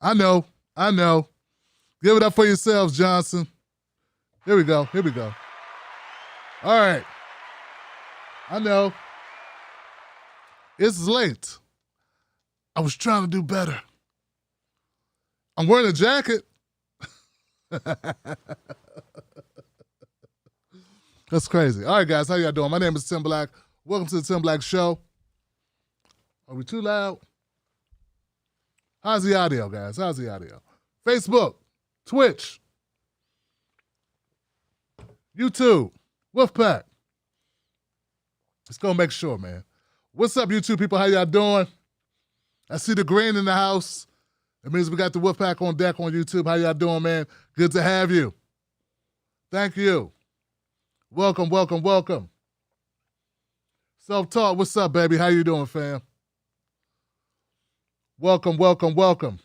I know. I know. Give it up for yourselves, Johnson. Here we go. Here we go. All right. I know. It's late. I was trying to do better. I'm wearing a jacket. That's crazy. All right, guys. How y'all doing? My name is Tim Black. Welcome to the Tim Black Show. Are we too loud? How's the audio, guys? How's the audio? Facebook, Twitch, YouTube, Wolfpack. Let's go make sure, man. What's up, YouTube people? How y'all doing? I see the green in the house. That means we got the Wolfpack on deck on YouTube. How y'all doing, man? Good to have you. Thank you. Welcome, welcome, welcome. Self-taught, what's up, baby? How you doing, fam? Welcome, welcome, welcome.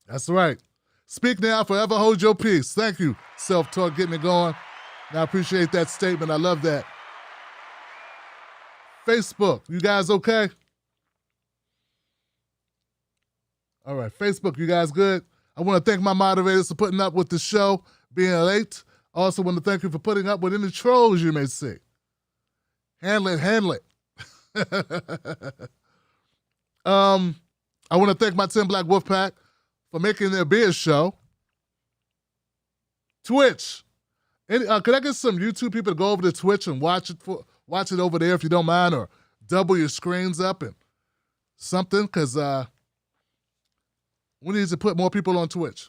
That's right. Speak now, forever hold your peace. Thank you, self-taught, getting it going. And I appreciate that statement. I love that. Facebook, you guys okay? All right, Facebook, you guys good? I want to thank my moderators for putting up with the show, being late. Also want to thank you for putting up with any trolls you may see. Handle it, handle it. I want to thank my Tim Black Wolfpack for making their beer show. Twitch. Could I get some YouTube people to go over to Twitch and watch it over there if you don't mind, or double your screens up and something, because we need to put more people on Twitch.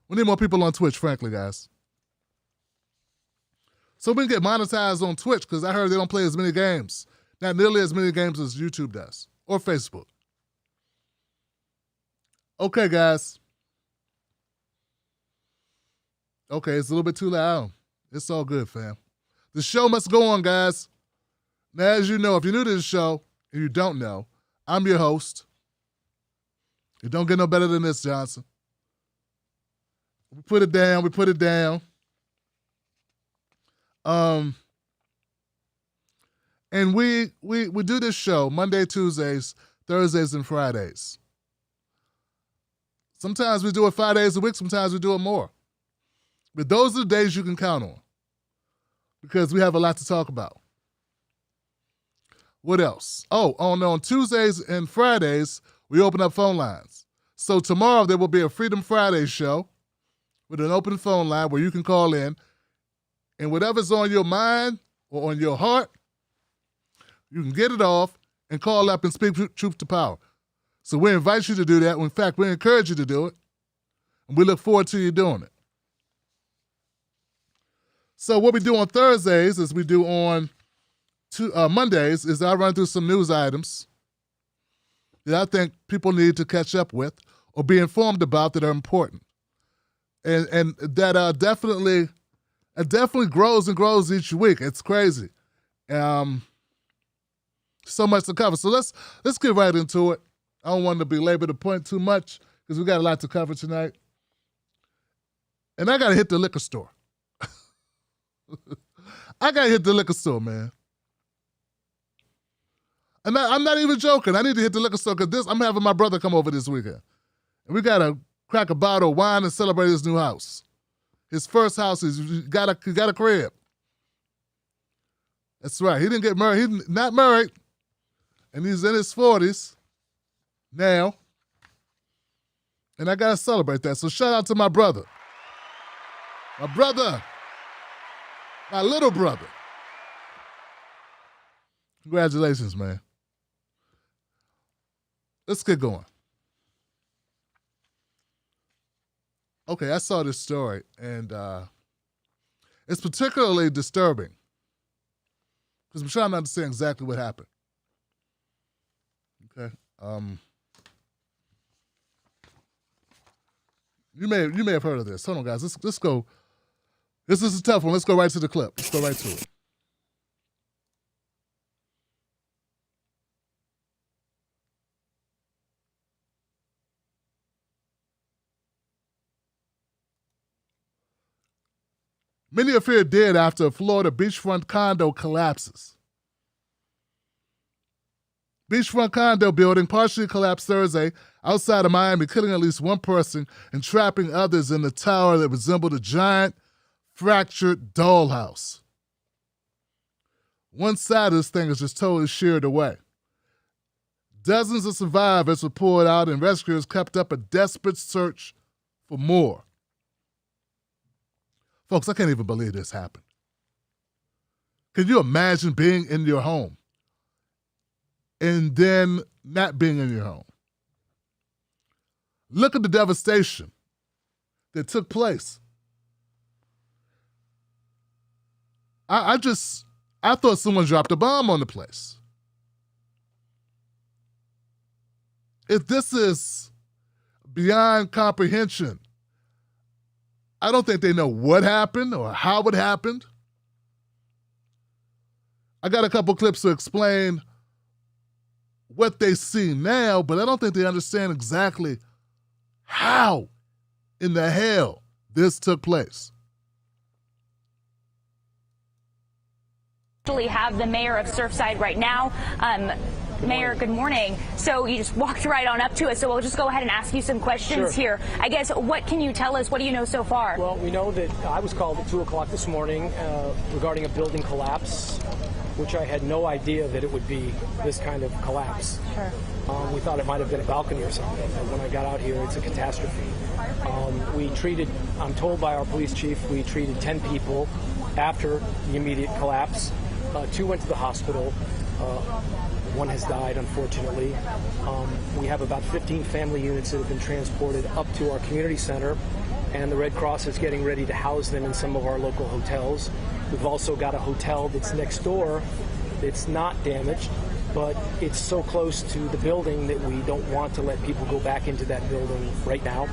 We need more people on Twitch, frankly, guys. So we can get monetized on Twitch, because I heard they don't play as many games. Not nearly as many games as YouTube does, or Facebook. Okay, guys. Okay, it's a little bit too loud. It's all good, fam. The show must go on, guys. Now, as you know, if you're new to the show, and you don't know, I'm your host. It don't get no better than this, Johnson. We put it down, we put it down. And we do this show Monday, Tuesdays, Thursdays, and Fridays. Sometimes we do it 5 days a week, sometimes we do it more. But those are the days you can count on, because we have a lot to talk about. What else? On Tuesdays and Fridays, we open up phone lines. So tomorrow there will be a Freedom Friday show with an open phone line where you can call in, and whatever's on your mind or on your heart, you can get it off and call up and speak truth to power. So we invite you to do that. In fact, we encourage you to do it, and we look forward to you doing it. So what we do on Thursdays, as we do on Mondays, is I run through some news items that I think people need to catch up with or be informed about that are important. And that definitely grows and grows each week. It's crazy. So much to cover. So let's get right into it. I don't want to belabor the point too much, because we got a lot to cover tonight. And I got to hit the liquor store. I got to hit the liquor store, man. And I'm not even joking. I need to hit the liquor store, because I'm having my brother come over this weekend. And we got to crack a bottle of wine and celebrate his new house. His first house, he got a crib. That's right. He didn't get married. He's not married. And he's in his 40s now. And I got to celebrate that. So shout out to my brother. My brother. My little brother. Congratulations, man. Let's get going. Okay, I saw this story, and it's particularly disturbing, because I'm trying to understand exactly what happened. Okay. You may have heard of this. Hold on, guys. Let's go. This is a tough one. Let's go right to the clip. Let's go right to it. Many are feared dead after a Florida beachfront condo collapses. Beachfront condo building partially collapsed Thursday outside of Miami, killing at least one person and trapping others in a tower that resembled a giant, fractured dollhouse. One side of this thing is just totally sheared away. Dozens of survivors were pulled out, and rescuers kept up a desperate search for more. Folks, I can't even believe this happened. Can you imagine being in your home and then not being in your home? Look at the devastation that took place. I thought someone dropped a bomb on the place. If this is beyond comprehension, I don't think they know what happened or how it happened. I got a couple clips to explain what they see now, but I don't think they understand exactly how in the hell this took place. We have the mayor of Surfside right now. Mayor, good morning. So you just walked right on up to us, so we'll just go ahead and ask you some questions here. I guess, what can you tell us? What do you know so far? Well, we know that I was called at 2 o'clock this morning regarding a building collapse, which I had no idea that it would be this kind of collapse. Sure. We thought it might have been a balcony or something, but when I got out here, it's a catastrophe. I'm told by our police chief, we treated 10 people after the immediate collapse. 2 went to the hospital. One has died, unfortunately. We have about 15 family units that have been transported up to our community center, and the Red Cross is getting ready to house them in some of our local hotels. We've also got a hotel that's next door that's not damaged, but it's so close to the building that we don't want to let people go back into that building right now.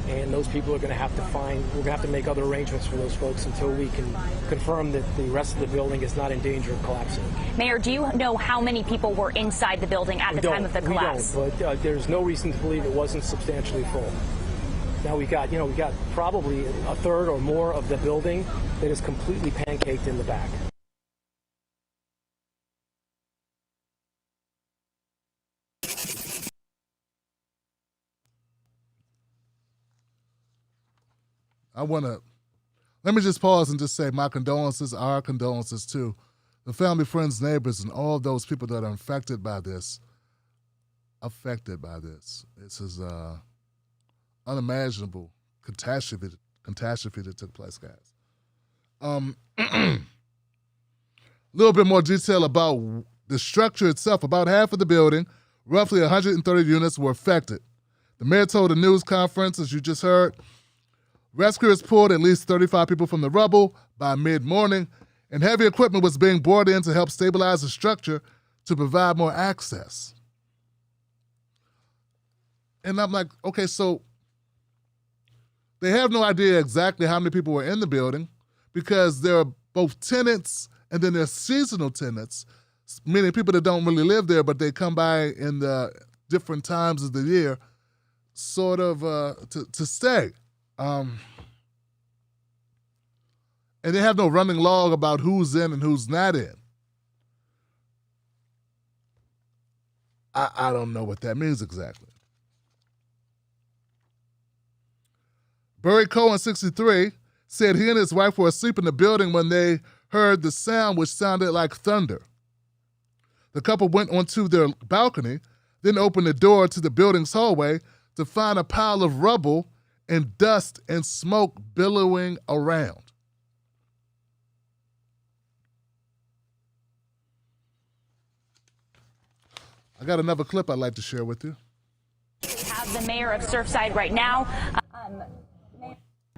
And those people are going to have to we're going to have to make other arrangements for those folks until we can confirm that the rest of the building is not in danger of collapsing. Mayor, do you know how many people were inside the building at the time of the collapse? We don't, but there's no reason to believe it wasn't substantially full. Now we got probably a third or more of the building that is completely pancaked in the back. Let me just pause and just say my condolences, our condolences to the family, friends, neighbors, and all those people that are affected by this. This is unimaginable catastrophe that took place, guys. A little bit more detail about the structure itself. About half of the building, roughly 130 units, were affected. The mayor told a news conference, as you just heard, rescuers pulled at least 35 people from the rubble by mid-morning, and heavy equipment was being brought in to help stabilize the structure to provide more access. And I'm like, okay, so they have no idea exactly how many people were in the building because there are both tenants and then there's seasonal tenants, meaning people that don't really live there, but they come by in the different times of the year sort of to stay. And they have no running log about who's in and who's not in. I don't know what that means exactly. Burry Cohen, 63, said he and his wife were asleep in the building when they heard the sound, which sounded like thunder. The couple went onto their balcony, then opened the door to the building's hallway to find a pile of rubble and dust and smoke billowing around. I got another clip I'd like to share with you. We have the mayor of Surfside right now.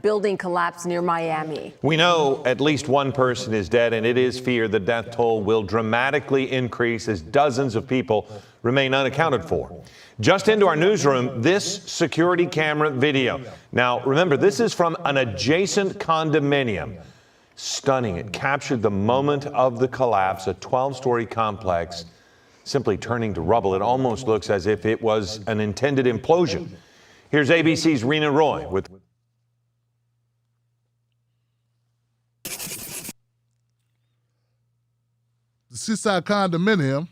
Building collapse near Miami. We know at least one person is dead, and it is feared the death toll will dramatically increase as dozens of people remain unaccounted for. Just into our newsroom, this security camera video. Now, remember, this is from an adjacent condominium. Stunning. It captured the moment of the collapse, a 12-story complex simply turning to rubble. It almost looks as if it was an intended implosion. Here's ABC's Rena Roy with the seaside condominium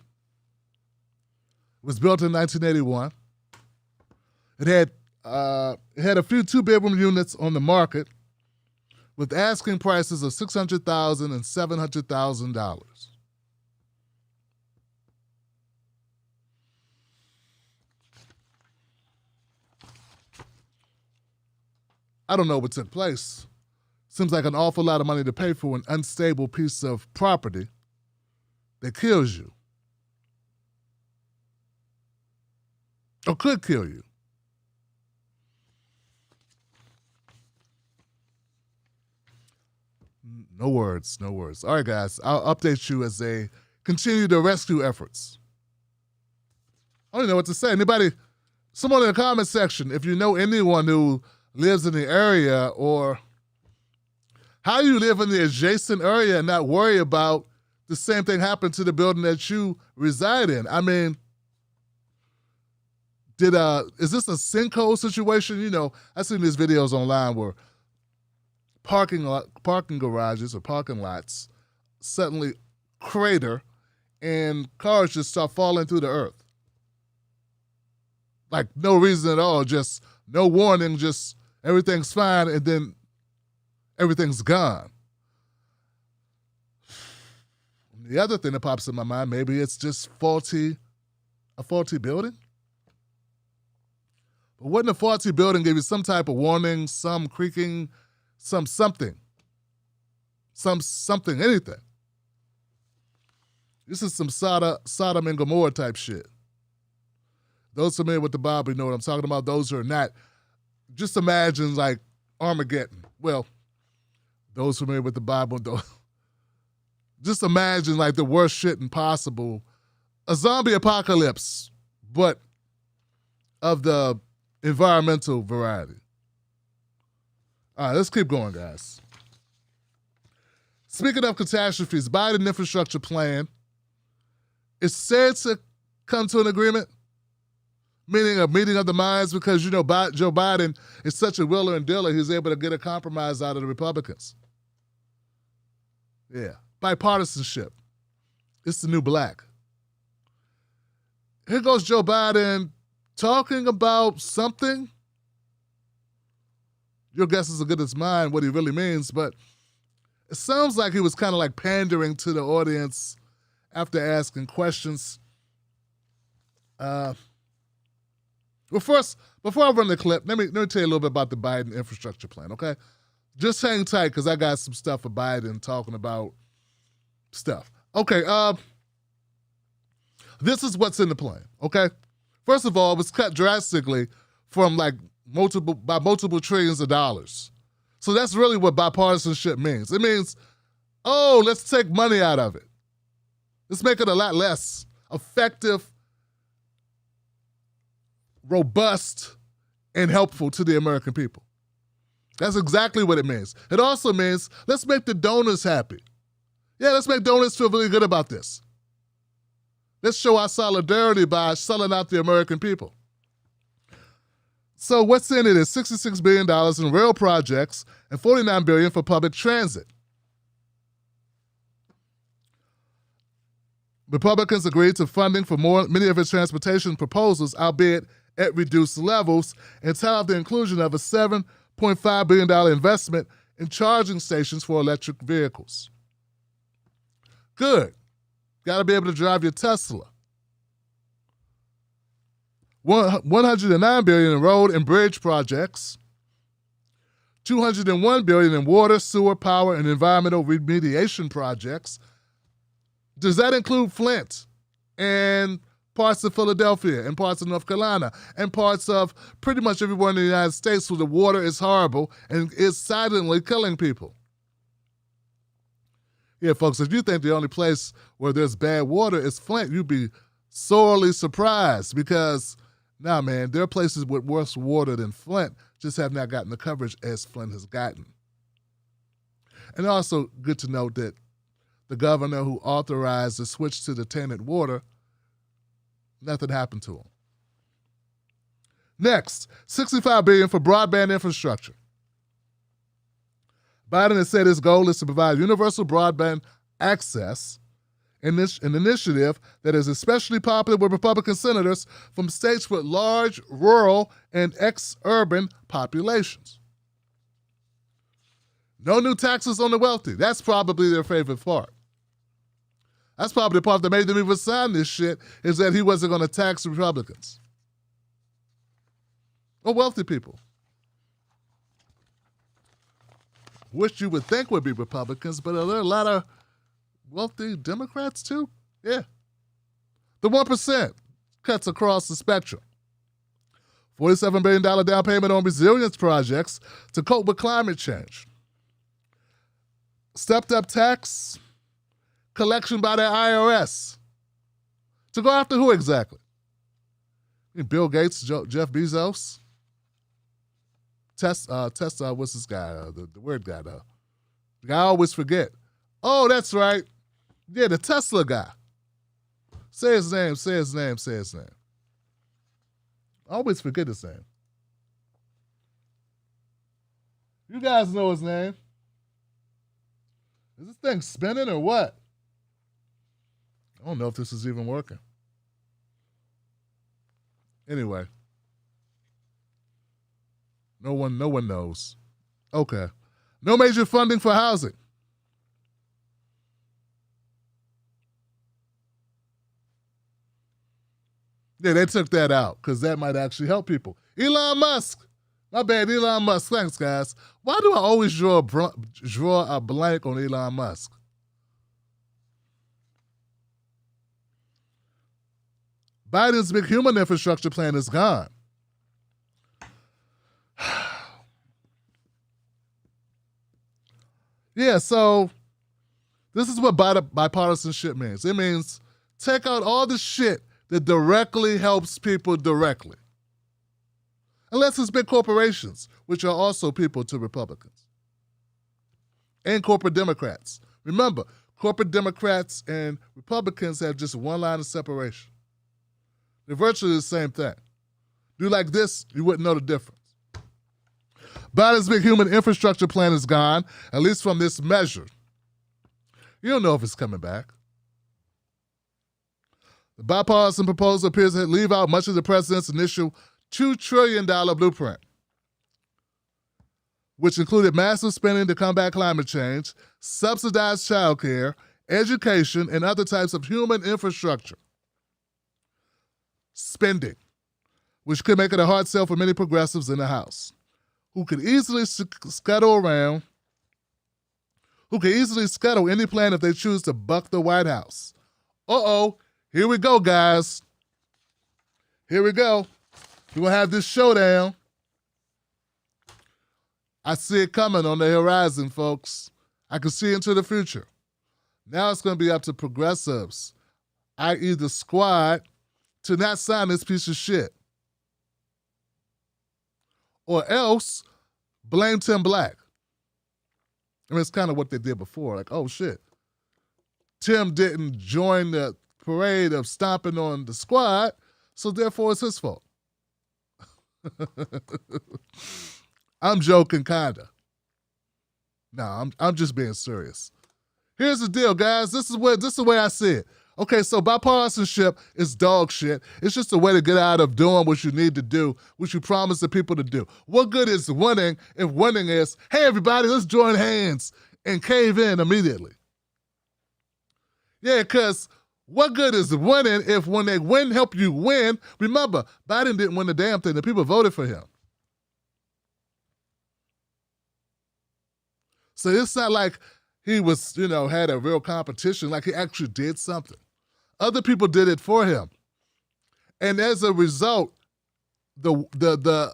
It was built in 1981. It had a few two-bedroom units on the market with asking prices of $600,000 and $700,000. I don't know what took place. Seems like an awful lot of money to pay for an unstable piece of property that kills you. Or could kill you. No words, no words. All right, guys, I'll update you as they continue the rescue efforts. I don't know what to say. Anybody, someone in the comment section, if you know anyone who lives in the area, or how you live in the adjacent area and not worry about the same thing happened to the building that you reside in. I mean, is this a sinkhole situation? You know, I've seen these videos online where parking garages or parking lots suddenly crater and cars just start falling through the earth. Like no reason at all, just no warning, just everything's fine and then everything's gone. The other thing that pops in my mind, maybe it's just a faulty building? But wouldn't a faulty building give you some type of warning, some creaking, something, anything? This is some Sodom and Gomorrah type shit. Those familiar with the Bible know what I'm talking about. Those who are not, just imagine like Armageddon. Well, those familiar with the Bible, just imagine like the worst shit impossible. A zombie apocalypse, but of the environmental variety. All right, let's keep going, guys. Speaking of catastrophes, Biden infrastructure plan is said to come to an agreement, meaning a meeting of the minds, because, you know, Joe Biden is such a wheeler and dealer, he's able to get a compromise out of the Republicans. Yeah, bipartisanship. It's the new black. Here goes Joe Biden talking about something. Your guess is as good as mine what he really means, but it sounds like he was kind of like pandering to the audience after asking questions. Well, first, before I run the clip, let me tell you a little bit about the Biden infrastructure plan, okay? Just hang tight because I got some stuff for Biden talking about stuff. Okay, this is what's in the plan, okay? First of all, it was cut drastically from like multiple trillions of dollars. So that's really what bipartisanship means. It means, oh, let's take money out of it. Let's make it a lot less effective, robust, and helpful to the American people. That's exactly what it means. It also means let's make the donors happy. Yeah, let's make donors feel really good about this. Let's show our solidarity by selling out the American people. So what's in it is $66 billion in rail projects and $49 billion for public transit. Republicans agreed to funding for many of its transportation proposals, albeit at reduced levels, and touted the inclusion of a $7.5 billion investment in charging stations for electric vehicles. Good. Got to be able to drive your Tesla. $109 billion in road and bridge projects, $201 billion in water, sewer, power, and environmental remediation projects. Does that include Flint and parts of Philadelphia and parts of North Carolina and parts of pretty much everywhere in the United States where the water is horrible and is silently killing people? Yeah, folks, if you think the only place where there's bad water is Flint, you'd be sorely surprised because, nah, man, there are places with worse water than Flint, just have not gotten the coverage as Flint has gotten. And also good to note that the governor who authorized the switch to the tainted water, nothing happened to him. Next, $65 billion for broadband infrastructure. Biden has said his goal is to provide universal broadband access an initiative that is especially popular with Republican senators from states with large rural and ex-urban populations. No new taxes on the wealthy. That's probably their favorite part. That's probably the part that made them even sign this shit, is that he wasn't going to tax Republicans or wealthy people, which you would think would be Republicans, but are there a lot of wealthy Democrats too? Yeah. The 1% cuts across the spectrum. $47 billion down payment on resilience projects to cope with climate change. Stepped up tax collection by the IRS. To go after who exactly? Bill Gates, Jeff Bezos? Tesla, what's this guy? The weird guy, though. The guy I always forget. Oh, that's right. Yeah, the Tesla guy. Say his name. I always forget his name. You guys know his name. Is this thing spinning or what? I don't know if this is even working. Anyway. No one knows. Okay. No major funding for housing. Yeah, they took that out because that might actually help people. Elon Musk. My bad, Elon Musk. Thanks, guys. Why do I always draw a blank on Elon Musk? Biden's big human infrastructure plan is gone. Yeah, so this is what bipartisanship means. It means take out all the shit that directly helps people directly. Unless it's big corporations, which are also people to Republicans. And corporate Democrats. Remember, corporate Democrats and Republicans have just one line of separation. They're virtually the same thing. Do like this, you wouldn't know the difference. Biden's big human infrastructure plan is gone, at least from this measure. You don't know if it's coming back. The bipartisan proposal appears to leave out much of the president's initial $2 trillion blueprint, which included massive spending to combat climate change, subsidized childcare, education, and other types of human infrastructure. Spending, which could make it a hard sell for many progressives in the House, who could easily scuttle any plan if they choose to buck the White House. Uh-oh, here we go, guys. Here we go. We're going to have this showdown. I see it coming on the horizon, folks. I can see into the future. Now it's going to be up to progressives, i.e. the squad, to not sign this piece of shit. Or else, blame Tim Black. I mean, it's kind of what they did before. Like, oh, shit. Tim didn't join the parade of stomping on the squad, so therefore it's his fault. I'm joking, kinda. No, I'm just being serious. Here's the deal, guys. This is the way I see it. Okay, so bipartisanship is dog shit. It's just a way to get out of doing what you need to do, what you promise the people to do. What good is winning if winning is, hey, everybody, let's join hands and cave in immediately? Yeah, because what good is winning if when they win, help you win? Remember, Biden didn't win the damn thing. The people voted for him. So it's not like he was, had a real competition, like he actually did something. Other people did it for him. And as a result, the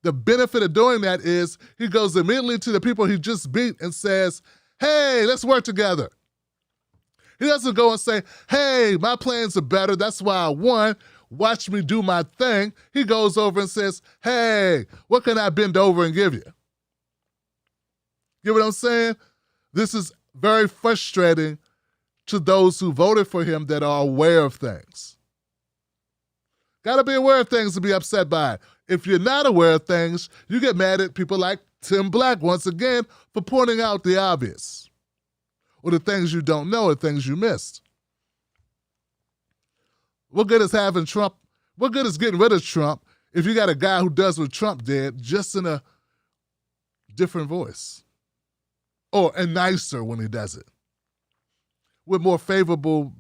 benefit of doing that is he goes immediately to the people he just beat and says, hey, let's work together. He doesn't go and say, hey, my plans are better, that's why I won, watch me do my thing. He goes over and says, hey, what can I bend over and give you? You know what I'm saying? This is very frustrating to those who voted for him that are aware of things. Got to be aware of things to be upset by it. If you're not aware of things, you get mad at people like Tim Black, once again, for pointing out the obvious, or the things you don't know, or things you missed. What good is having Trump? What good is getting rid of Trump if you got a guy who does what Trump did, just in a different voice? And nicer when he does it. With more favorable,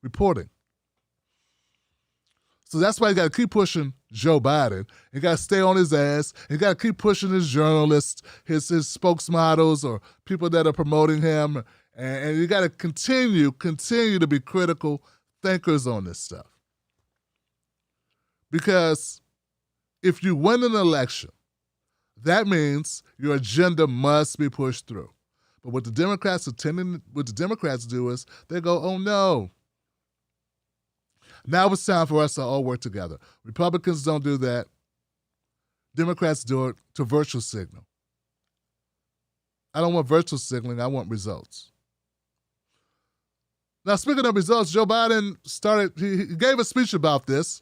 reporting. So that's why you got to keep pushing Joe Biden. You got to stay on his ass. You got to keep pushing his journalists, his spokesmodels, or people that are promoting him. And you got to continue to be critical thinkers on this stuff. Because if you win an election, that means your agenda must be pushed through. But what the Democrats do is they go, oh no. Now it's time for us to all work together. Republicans don't do that. Democrats do it to virtue signal. I don't want virtue signaling, I want results. Now, speaking of results, Joe Biden he gave a speech about this.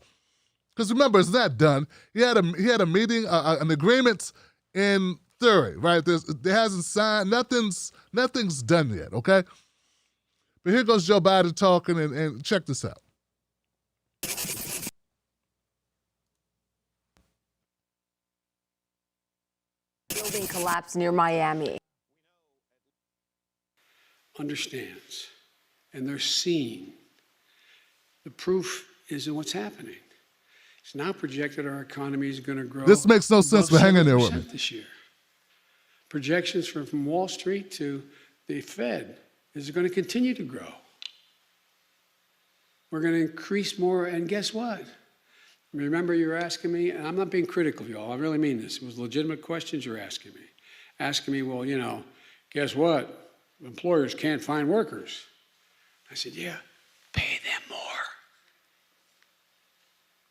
Because remember, it's not done. He had a meeting, an agreement in theory, right? There hasn't signed, nothing's done yet, okay? But here goes Joe Biden talking, and check this out. Building collapse near Miami. Understands, and they're seeing. The proof is in what's happening. It's now projected our economy is going to grow. This makes no sense, but hang in there with me. This year. Projections from Wall Street to the Fed is going to continue to grow. We're going to increase more, and guess what? Remember, you were asking me, and I'm not being critical of y'all, I really mean this. It was legitimate questions you're asking me. Asking me, well, guess what? Employers can't find workers. I said, yeah, pay them more.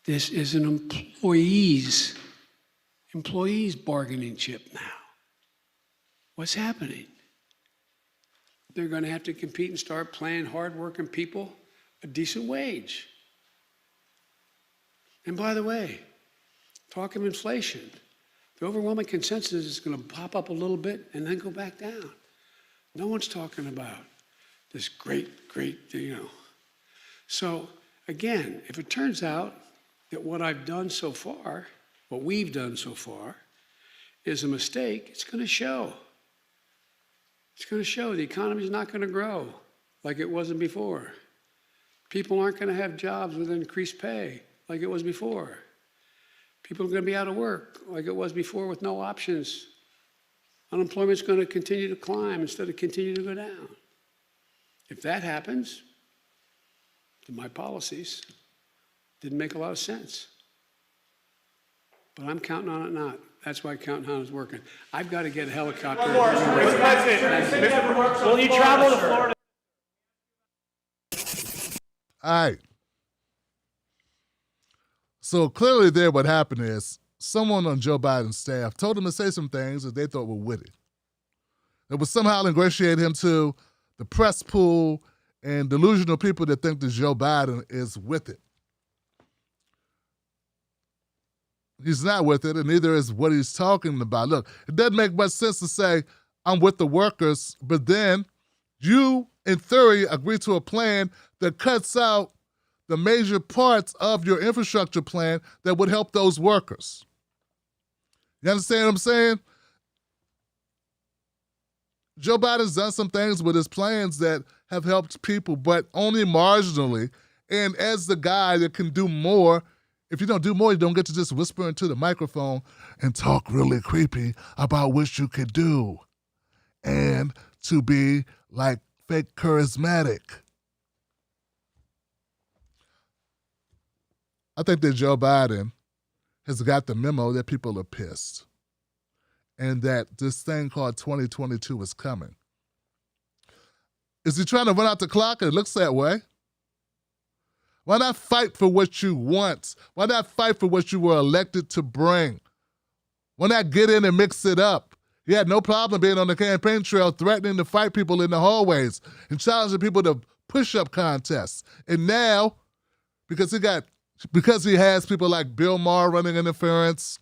This is an employees bargaining chip now. What's happening? They're going to have to compete and start paying hardworking people a decent wage. And by the way, talk of inflation. The overwhelming consensus is going to pop up a little bit and then go back down. No one's talking about this great. So again, if it turns out that what we've done so far, is a mistake, it's going to show. It's going to show the economy's not going to grow like it wasn't before. People aren't going to have jobs with increased pay like it was before. People are going to be out of work like it was before with no options. Unemployment's going to continue to climb instead of continue to go down. If that happens, then my policies didn't make a lot of sense. But I'm counting on it not. That's why counting on it is working. I've got to get a helicopter. Will you travel to Florida? All right. So clearly there what happened is someone on Joe Biden's staff told him to say some things that they thought were witty. It would somehow ingratiate him to the press pool and delusional people that think that Joe Biden is with it. He's not with it, and neither is what he's talking about. Look, it doesn't make much sense to say, I'm with the workers, but then you, in theory, agree to a plan that cuts out the major parts of your infrastructure plan that would help those workers. You understand what I'm saying? Joe Biden's done some things with his plans that have helped people, but only marginally. And as the guy that can do more, if you don't do more, you don't get to just whisper into the microphone and talk really creepy about what you could do. And to be like fake charismatic. I think that Joe Biden has got the memo that people are pissed and that this thing called 2022 is coming. Is he trying to run out the clock? It looks that way. Why not fight for what you want? Why not fight for what you were elected to bring? Why not get in and mix it up? He had no problem being on the campaign trail threatening to fight people in the hallways and challenging people to push-up contests. And now, because he has people like Bill Maher running interference,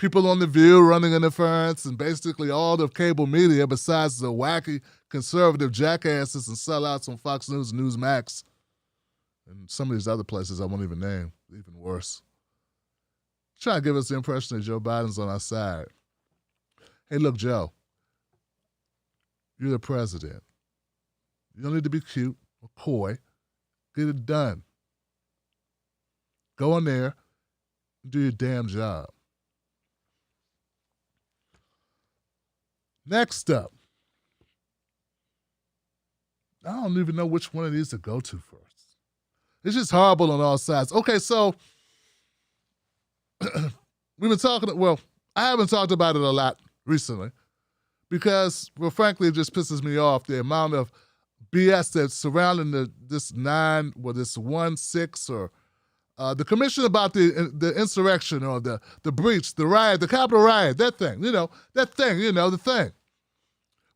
people on The View running interference, and basically all the cable media besides the wacky conservative jackasses and sellouts on Fox News and Newsmax and some of these other places I won't even name, even worse. Trying to give us the impression that Joe Biden's on our side. Hey, look, Joe, you're the president. You don't need to be cute or coy. Get it done. Go in there and do your damn job. Next up, I don't even know which one of these to go to first. It's just horrible on all sides. Okay, so we've been talking, well, I haven't talked about it a lot recently because, well, frankly, it just pisses me off the amount of BS that's surrounding this 1-6 or the commission about the insurrection or the breach, the riot, the Capitol riot, that thing, the thing.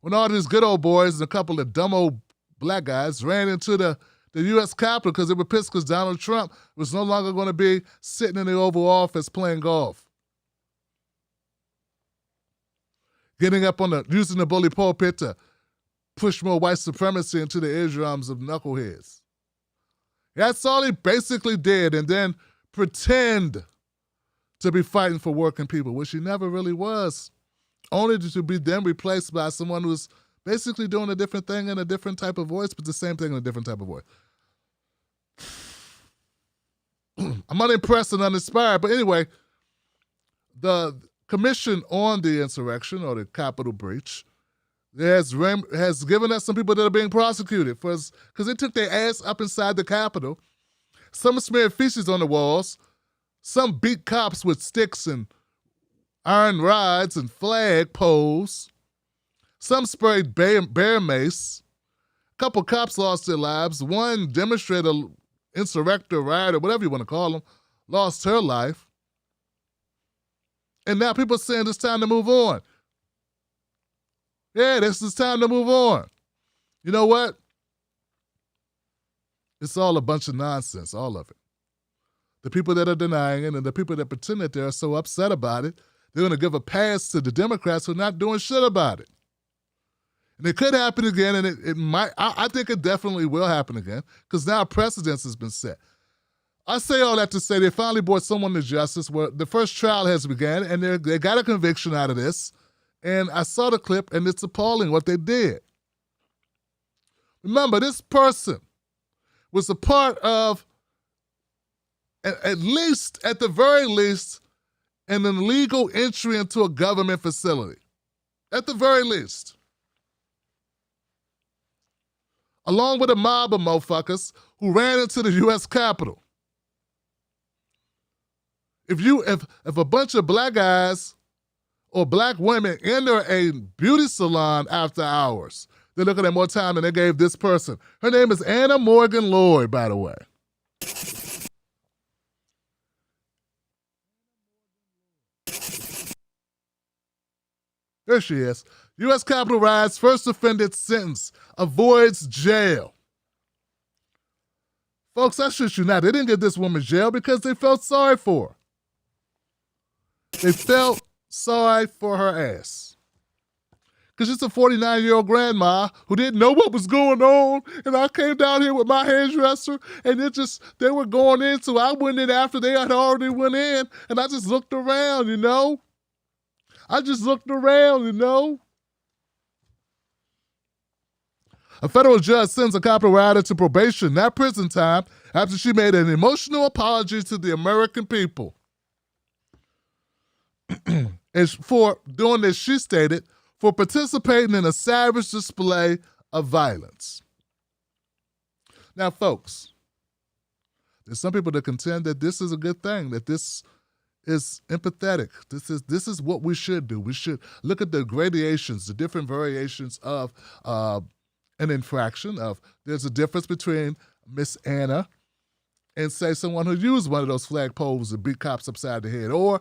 When all these good old boys and a couple of dumb old black guys ran into the U.S. Capitol because they were pissed because Donald Trump was no longer going to be sitting in the Oval Office playing golf. Getting up using the bully pulpit to push more white supremacy into the eardrums of knuckleheads. That's all he basically did, and then pretend to be fighting for working people, which he never really was, only to be then replaced by someone who's basically doing a different thing in a different type of voice, but the same thing in a different type of voice. I'm unimpressed and uninspired, but anyway, the commission on the insurrection or the Capitol breach has given us some people that are being prosecuted because they took their ass up inside the Capitol. Some smeared feces on the walls. Some beat cops with sticks and iron rods and flag poles. Some sprayed bear mace. A couple cops lost their lives. One demonstrator, insurrector, rioter, whatever you want to call them, lost her life. And now people are saying it's time to move on. Yeah, this is time to move on. You know what? It's all a bunch of nonsense, all of it. The people that are denying it and the people that pretend that they're so upset about it, they're going to give a pass to the Democrats who are not doing shit about it. And it could happen again, and it might. I think it definitely will happen again because now precedence has been set. I say all that to say they finally brought someone to justice where the first trial has begun, and they got a conviction out of this. And I saw the clip, and it's appalling what they did. Remember, this person was a part of, at the very least, an illegal entry into a government facility. At the very least. Along with a mob of motherfuckers who ran into the U.S. Capitol. If a bunch of black guys or black women enter a beauty salon after hours, they're looking at more time than they gave this person. Her name is Anna Morgan Lloyd, by the way. There she is. U.S. Capitol riots, first offended sentence, avoids jail. Folks, I shit you not. They didn't get this woman jail because they felt sorry for her. They felt sorry for her ass. Because it's a 49-year-old grandma who didn't know what was going on, and I came down here with my hairdresser, and they were going in, so I went in after they had already went in, and I just looked around, you know? A federal judge sends a Capitol rioter to probation, not prison time, after she made an emotional apology to the American people. And for doing this, she stated, for participating in a savage display of violence. Now, folks, there's some people that contend that this is a good thing, that this is empathetic. This is what we should do. We should look at the gradations, the different variations of an infraction. There's a difference between Miss Anna and, say, someone who used one of those flag poles to beat cops upside the head, or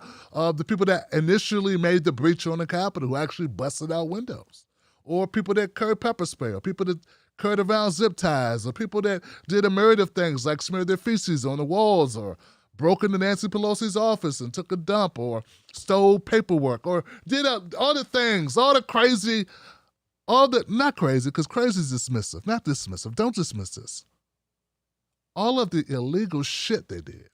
the people that initially made the breach on the Capitol who actually busted out windows, or people that carried pepper spray, or people that carried around zip ties, or people that did a myriad of things like smeared their feces on the walls or broke into Nancy Pelosi's office and took a dump or stole paperwork or did all the things, all the crazy, not crazy, because crazy is dismissive, not dismissive. Don't dismiss this. All of the illegal shit they did.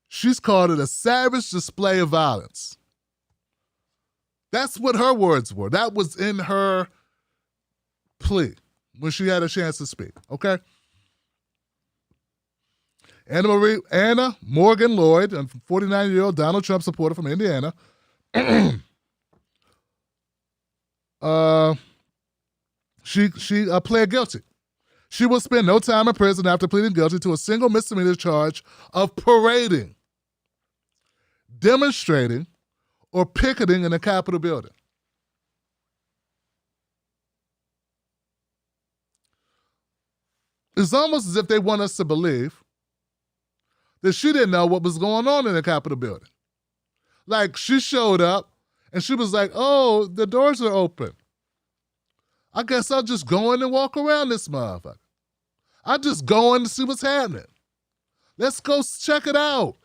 She's called it a savage display of violence. That's what her words were. That was in her plea when she had a chance to speak, okay? Anna Morgan Lloyd, a 49-year-old Donald Trump supporter from Indiana, she pled guilty. She will spend no time in prison after pleading guilty to a single misdemeanor charge of parading, demonstrating, or picketing in a Capitol building. It's almost as if they want us to believe that she didn't know what was going on in the Capitol building. Like, she showed up and she was like, oh, the doors are open. I guess I'll just go in and walk around this motherfucker. I'll just go in to see what's happening. Let's go check it out.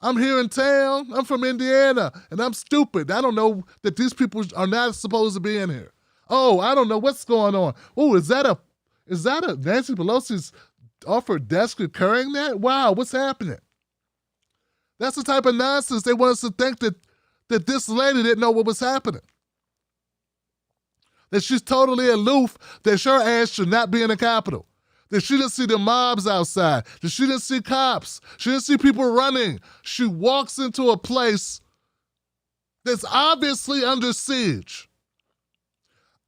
I'm here in town. I'm from Indiana, and I'm stupid. I don't know that these people are not supposed to be in here. Oh, I don't know what's going on. Oh, is that a Nancy Pelosi's offered desk occurring there? Wow, what's happening? That's the type of nonsense they want us to think that this lady didn't know what was happening. That she's totally aloof, that her ass should not be in the Capitol. That she didn't see the mobs outside. That she didn't see cops. She didn't see people running. She walks into a place that's obviously under siege.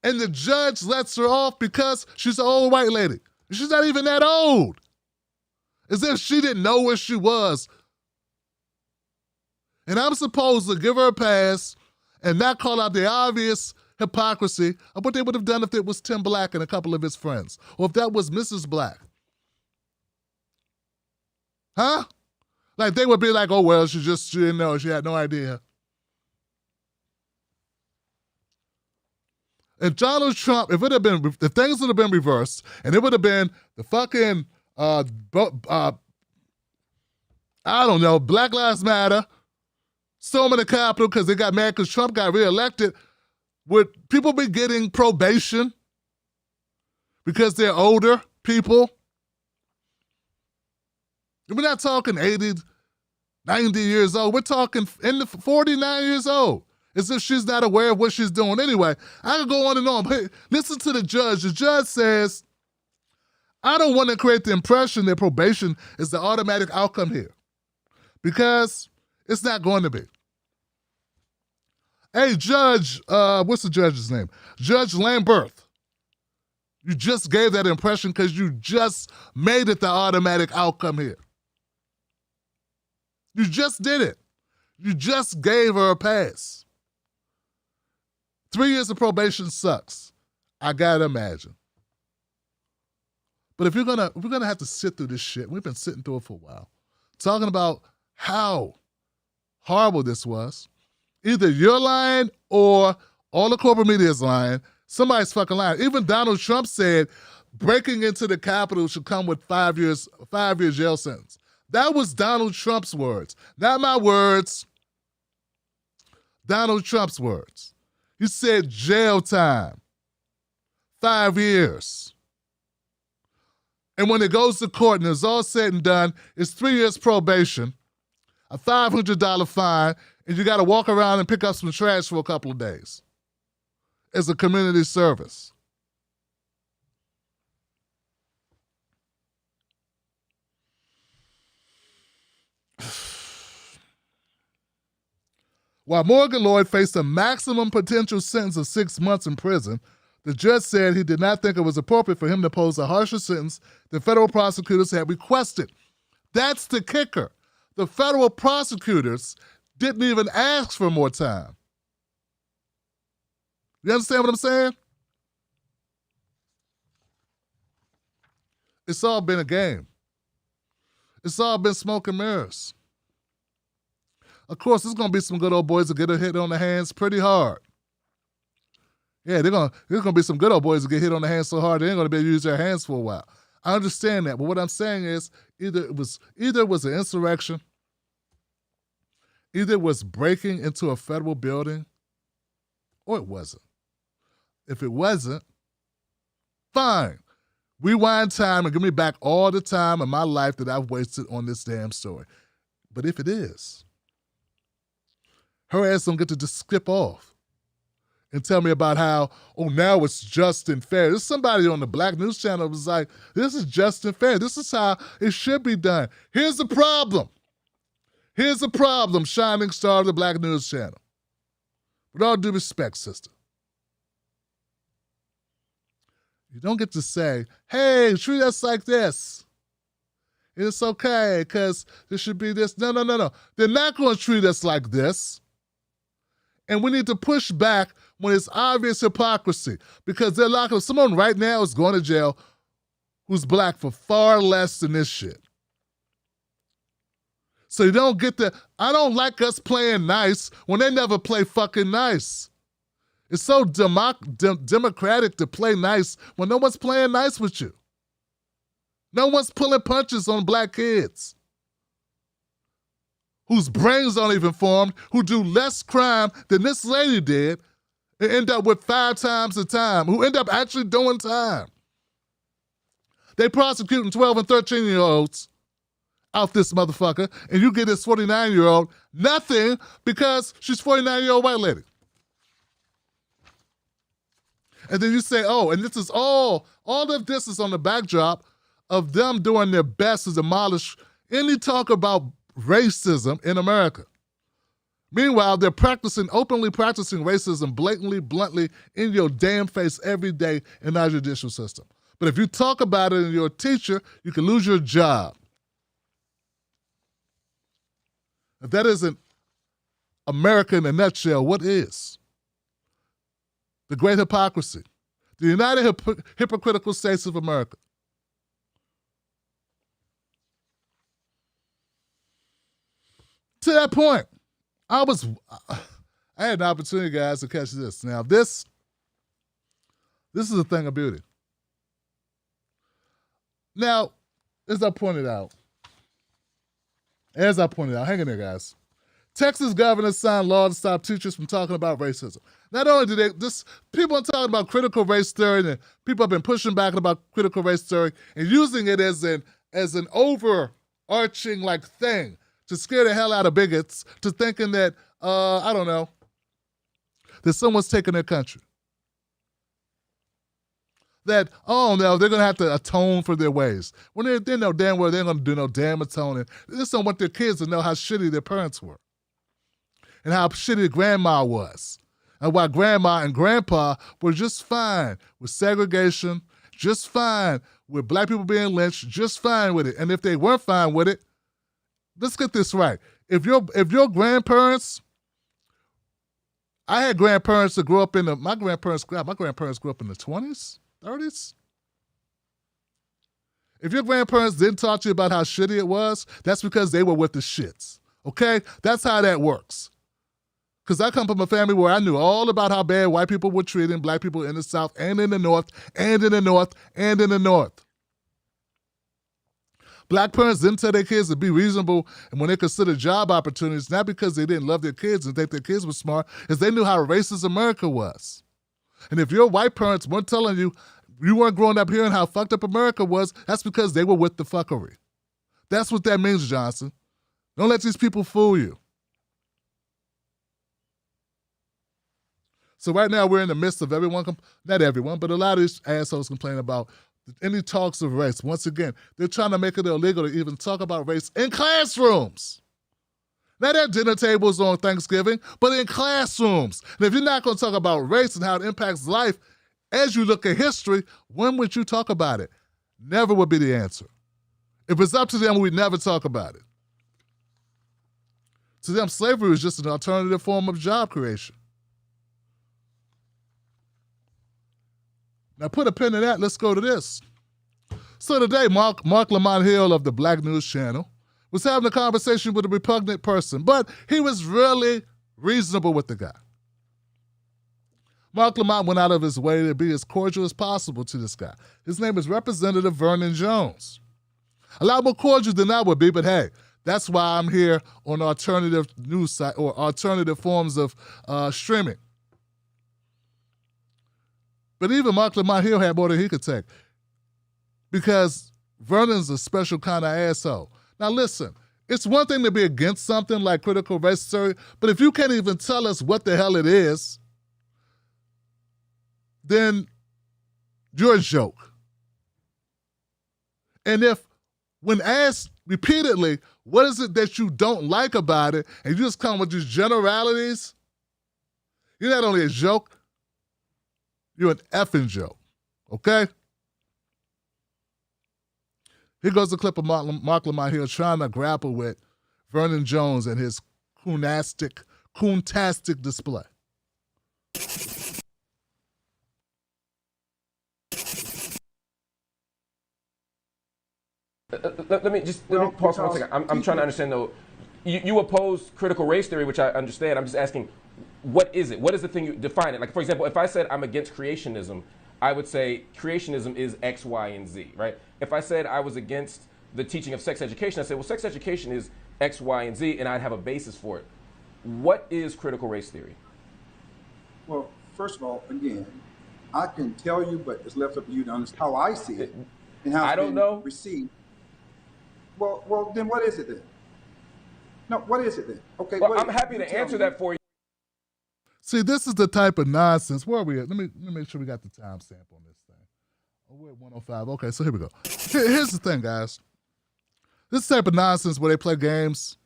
And the judge lets her off because she's an old white lady. She's not even that old. As if she didn't know where she was. And I'm supposed to give her a pass and not call out the obvious hypocrisy of what they would have done if it was Tim Black and a couple of his friends, or if that was Mrs. Black. Huh? Like, they would be like, oh, well, she didn't know, she had no idea. And Donald Trump, if things would have been reversed, and it would have been the fucking, I don't know, Black Lives Matter, storming the Capitol because they got mad because Trump got reelected, would people be getting probation because they're older people? We're not talking 80, 90 years old. We're talking in the 49 years old. As if she's not aware of what she's doing. Anyway, I could go on and on. But listen to the judge. The judge says, I don't want to create the impression that probation is the automatic outcome here. Because it's not going to be. Hey, Judge, what's the judge's name? Judge Lamberth. You just gave that impression because you just made it the automatic outcome here. You just did it. You just gave her a pass. 3 years of probation sucks. I gotta imagine. But if we're gonna have to sit through this shit, we've been sitting through it for a while, talking about how horrible this was. Either you're lying or all the corporate media is lying. Somebody's fucking lying. Even Donald Trump said breaking into the Capitol should come with 5 years jail sentence. That was Donald Trump's words, not my words. Donald Trump's words. He said jail time, 5 years. And when it goes to court and it's all said and done, it's 3 years probation, a $500 fine, and you got to walk around and pick up some trash for a couple of days as a community service. While Morgan Lloyd faced a maximum potential sentence of 6 months in prison, the judge said he did not think it was appropriate for him to impose a harsher sentence than federal prosecutors had requested. That's the kicker. The federal prosecutors didn't even ask for more time. You understand what I'm saying? It's all been a game. It's all been smoke and mirrors. Of course, there's going to be some good old boys that get a hit on the hands pretty hard. Yeah, there's going to be some good old boys that get hit on the hands so hard they ain't going to be able to use their hands for a while. I understand that, but what I'm saying is either it was an insurrection, either it was breaking into a federal building, or it wasn't. If it wasn't, fine. Rewind time and give me back all the time in my life that I've wasted on this damn story. But if it is, her ass don't get to just skip off and tell me about how, oh, now it's just and fair. There's somebody on the Black News Channel was like, this is just and fair. This is how it should be done. Here's the problem. Here's the problem, shining star of the Black News Channel. With all due respect, sister. You don't get to say, hey, treat us like this. It's okay, because there should be this. No. They're not going to treat us like this. And we need to push back when it's obvious hypocrisy, because they're locking someone right now is going to jail who's black for far less than this shit. So you don't get the, I don't like us playing nice when they never play fucking nice. It's so democratic to play nice when no one's playing nice with you. No one's pulling punches on black kids whose brains aren't even formed, who do less crime than this lady did, and end up with 5 times the time, who end up actually doing time. They prosecuting 12 and 13-year-olds out this motherfucker, and you get this 49-year-old nothing because she's 49-year-old white lady. And then you say, oh, and this is all of this is on the backdrop of them doing their best to demolish any talk about racism in America. Meanwhile, they're openly practicing racism blatantly, bluntly, in your damn face every day in our judicial system. But if you talk about it and you're a teacher, you can lose your job. If that isn't America in a nutshell, what is? The great hypocrisy. The United Hypocritical States of America. To that point, I had an opportunity, guys, to catch this. Now, this is a thing of beauty. Now, as I pointed out, hang in there, guys. Texas governor signed law to stop teachers from talking about racism. Not only do people are talking about critical race theory, and people have been pushing back about critical race theory and using it as an overarching like thing to scare the hell out of bigots, to thinking that, that someone's taking their country. That, oh no, they're going to have to atone for their ways. When they know damn well they're going to do no damn atoning. They just don't want their kids to know how shitty their parents were and how shitty grandma was. And why grandma and grandpa were just fine with segregation, just fine with black people being lynched, just fine with it. And if they weren't fine with it, let's get this right. If your grandparents, I had grandparents that grew up my grandparents grew up in the 20s, 30s. If your grandparents didn't talk to you about how shitty it was, that's because they were with the shits, okay? That's how that works. Because I come from a family where I knew all about how bad white people were treating black people in the South and in the North and in the North and in the North. Black parents didn't tell their kids to be reasonable and when they considered job opportunities, not because they didn't love their kids and think their kids were smart, is they knew how racist America was. And if your white parents weren't telling you, you weren't growing up hearing how fucked up America was, that's because they were with the fuckery. That's what that means, Johnson. Don't let these people fool you. So right now we're in the midst of not everyone, but a lot of these assholes complain about any talks of race. Once again, they're trying to make it illegal to even talk about race in classrooms. Not at dinner tables on Thanksgiving, but in classrooms. And if you're not going to talk about race and how it impacts life, as you look at history, when would you talk about it? Never would be the answer. If it's up to them, we'd never talk about it. To them, slavery was just an alternative form of job creation. Now put a pin in that, let's go to this. So today, Mark Lamont Hill of the Black News Channel was having a conversation with a repugnant person, but he was really reasonable with the guy. Mark Lamont went out of his way to be as cordial as possible to this guy. His name is Representative Vernon Jones. A lot more cordial than I would be, but hey, that's why I'm here on alternative news site or alternative forms of streaming. But even Mark Lamont, he'll have more than he could take. Because Vernon's a special kind of asshole. Now listen, it's one thing to be against something like critical race theory, but if you can't even tell us what the hell it is, then you're a joke. And if, when asked repeatedly, what is it that you don't like about it, and you just come with these generalities, you're not only a joke, you're an effing joke, okay? Here goes a clip of Mark Lamont here trying to grapple with Vernon Jones and his coontastic display. Let me pause 1 second. I'm trying to understand though. You oppose critical race theory, which I understand. I'm just asking, what is it? What is the thing you define it? Like, for example, if I said I'm against creationism, I would say creationism is X, Y, and Z, right? If I said I was against the teaching of sex education, I say, well, sex education is X, Y, and Z, and I'd have a basis for it. What is critical race theory? Well, first of all, again, I can tell you, but it's left up to you to understand how I see it and how it's been received. Well, then what is it then? No, what is it then? Okay. Well, I'm happy to answer that for you. See, this is the type of nonsense. Where are we at? Let me make sure we got the timestamp on this thing. Oh, we're at 105. Okay, so here we go. Here's the thing, guys. This type of nonsense where they play games.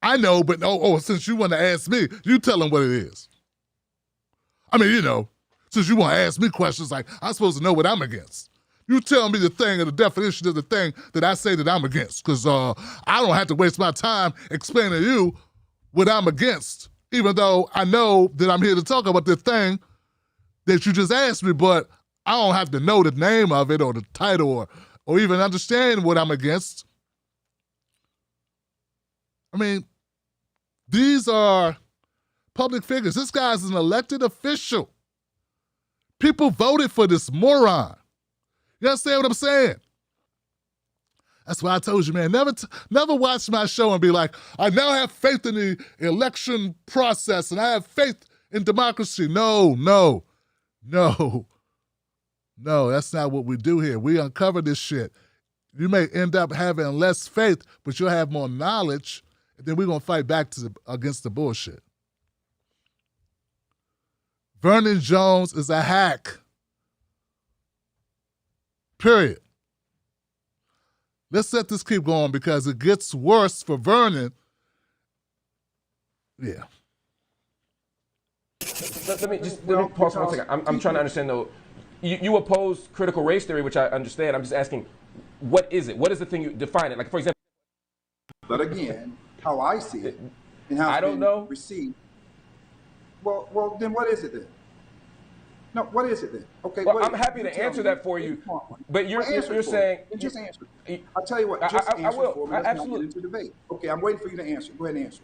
I know, but since you want to ask me, you tell them what it is. I mean, since you want to ask me questions like I'm supposed to know what I'm against. You tell me the thing or the definition of the thing that I say that I'm against, because I don't have to waste my time explaining to you what I'm against, even though I know that I'm here to talk about the thing that you just asked me, but I don't have to know the name of it or the title or even understand what I'm against. I mean, these are public figures. This guy's an elected official. People voted for this moron. You understand what I'm saying? That's why I told you, man, never watch my show and be like, I now have faith in the election process and I have faith in democracy. No, that's not what we do here. We uncover this shit. You may end up having less faith, but you'll have more knowledge, and then we're going to fight back against the bullshit. Vernon Jones is a hack. Period. Let's let this keep going because it gets worse for Vernon. Yeah. Let me pause 1 second. I'm trying to understand though. You oppose critical race theory, which I understand. I'm just asking, what is it? What is the thing you define it? Like, for example. But again, how I see it and how it's been received. Well, then what is it then? No, what is it then? Okay. Well, I'm happy to answer that for you, but you're saying just answer. I'll tell you what. Just answer it for me. Let's not get into debate. Okay, I'm waiting for you to answer. Go ahead and answer.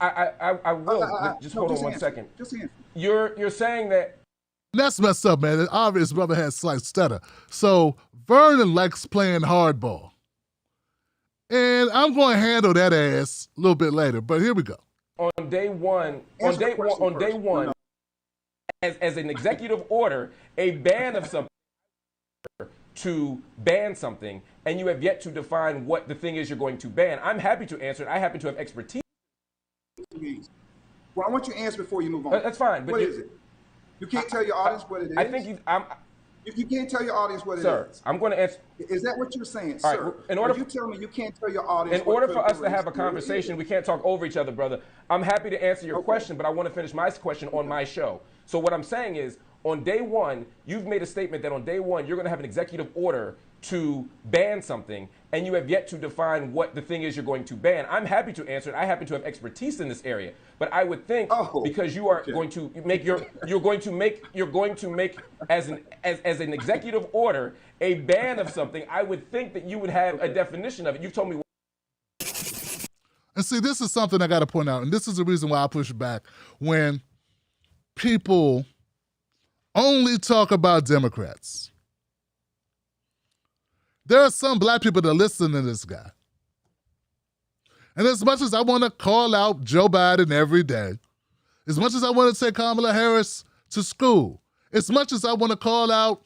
I will. Just hold on 1 second. Just answer. You're saying that. That's messed up, man. Obviously, brother has slight stutter. So Vernon likes playing hardball, and I'm going to handle that ass a little bit later. But here we go. On day one. As an executive order, a ban of something to ban something, and you have yet to define what the thing is you're going to ban. I'm happy to answer it. I happen to have expertise. Well, I want you to answer before you move on. That's fine. But what is it? You can't tell your audience what it is? I think if you can't tell your audience what it is. Sir, I'm going to answer. Is that what you're saying, all sir? Right, you tell me you can't tell your audience. In order for us to have a conversation, we can't talk over each other, brother. I'm happy to answer your question, but I want to finish my question on my show. So what I'm saying is, on day one, you've made a statement that on day one, you're going to have an executive order to ban something, and you have yet to define what the thing is you're going to ban. I'm happy to answer it. I happen to have expertise in this area, but I would think because you are going to make you're going to make as an executive order a ban of something. I would think that you would have a definition of it. You've told me. And see, this is something I got to point out, and this is the reason why I push back when people only talk about Democrats. There are some black people that listen to this guy. And as much as I want to call out Joe Biden every day, as much as I want to take Kamala Harris to school, as much as I want to call out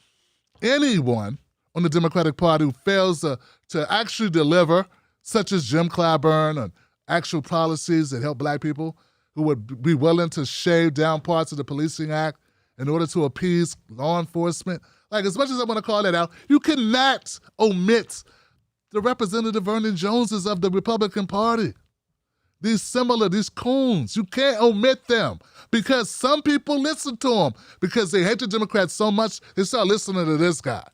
anyone on the Democratic Party who fails to actually deliver, such as Jim Clyburn, and actual policies that help black people, who would be willing to shave down parts of the Policing Act in order to appease law enforcement. Like, as much as I want to call that out, you cannot omit the Representative Vernon Joneses of the Republican Party. These coons, you can't omit them because some people listen to them because they hate the Democrats so much, they start listening to this guy.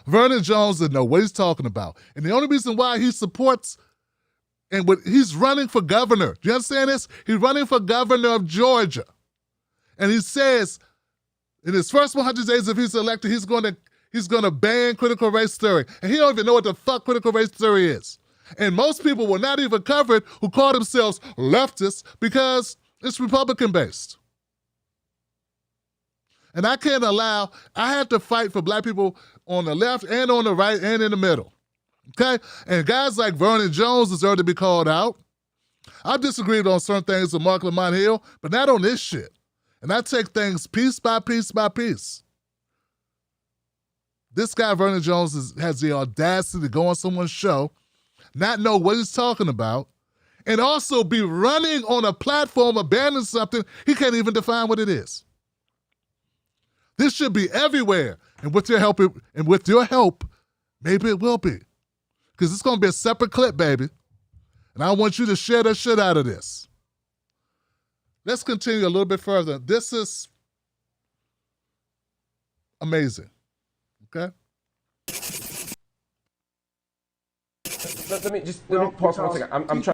Vernon Jones doesn't know what he's talking about. And the only reason why he supports he's running for governor. Do you understand this? He's running for governor of Georgia. And he says in his first 100 days, if he's elected, he's going to ban critical race theory. And he don't even know what the fuck critical race theory is. And most people will not even cover it who call themselves leftists because it's Republican-based. And I have to fight for black people on the left and on the right and in the middle. Okay? And guys like Vernon Jones deserve to be called out. I've disagreed on certain things with Mark Lamont Hill, but not on this shit. And I take things piece by piece by piece. This guy, Vernon Jones, has the audacity to go on someone's show, not know what he's talking about, and also be running on a platform abandoning something he can't even define what it is. This should be everywhere. And with your help, maybe it will be. Because it's going to be a separate clip, baby. And I want you to share the shit out of this. Let's continue a little bit further. This is amazing. Okay? Let me pause 1 second. I'm trying to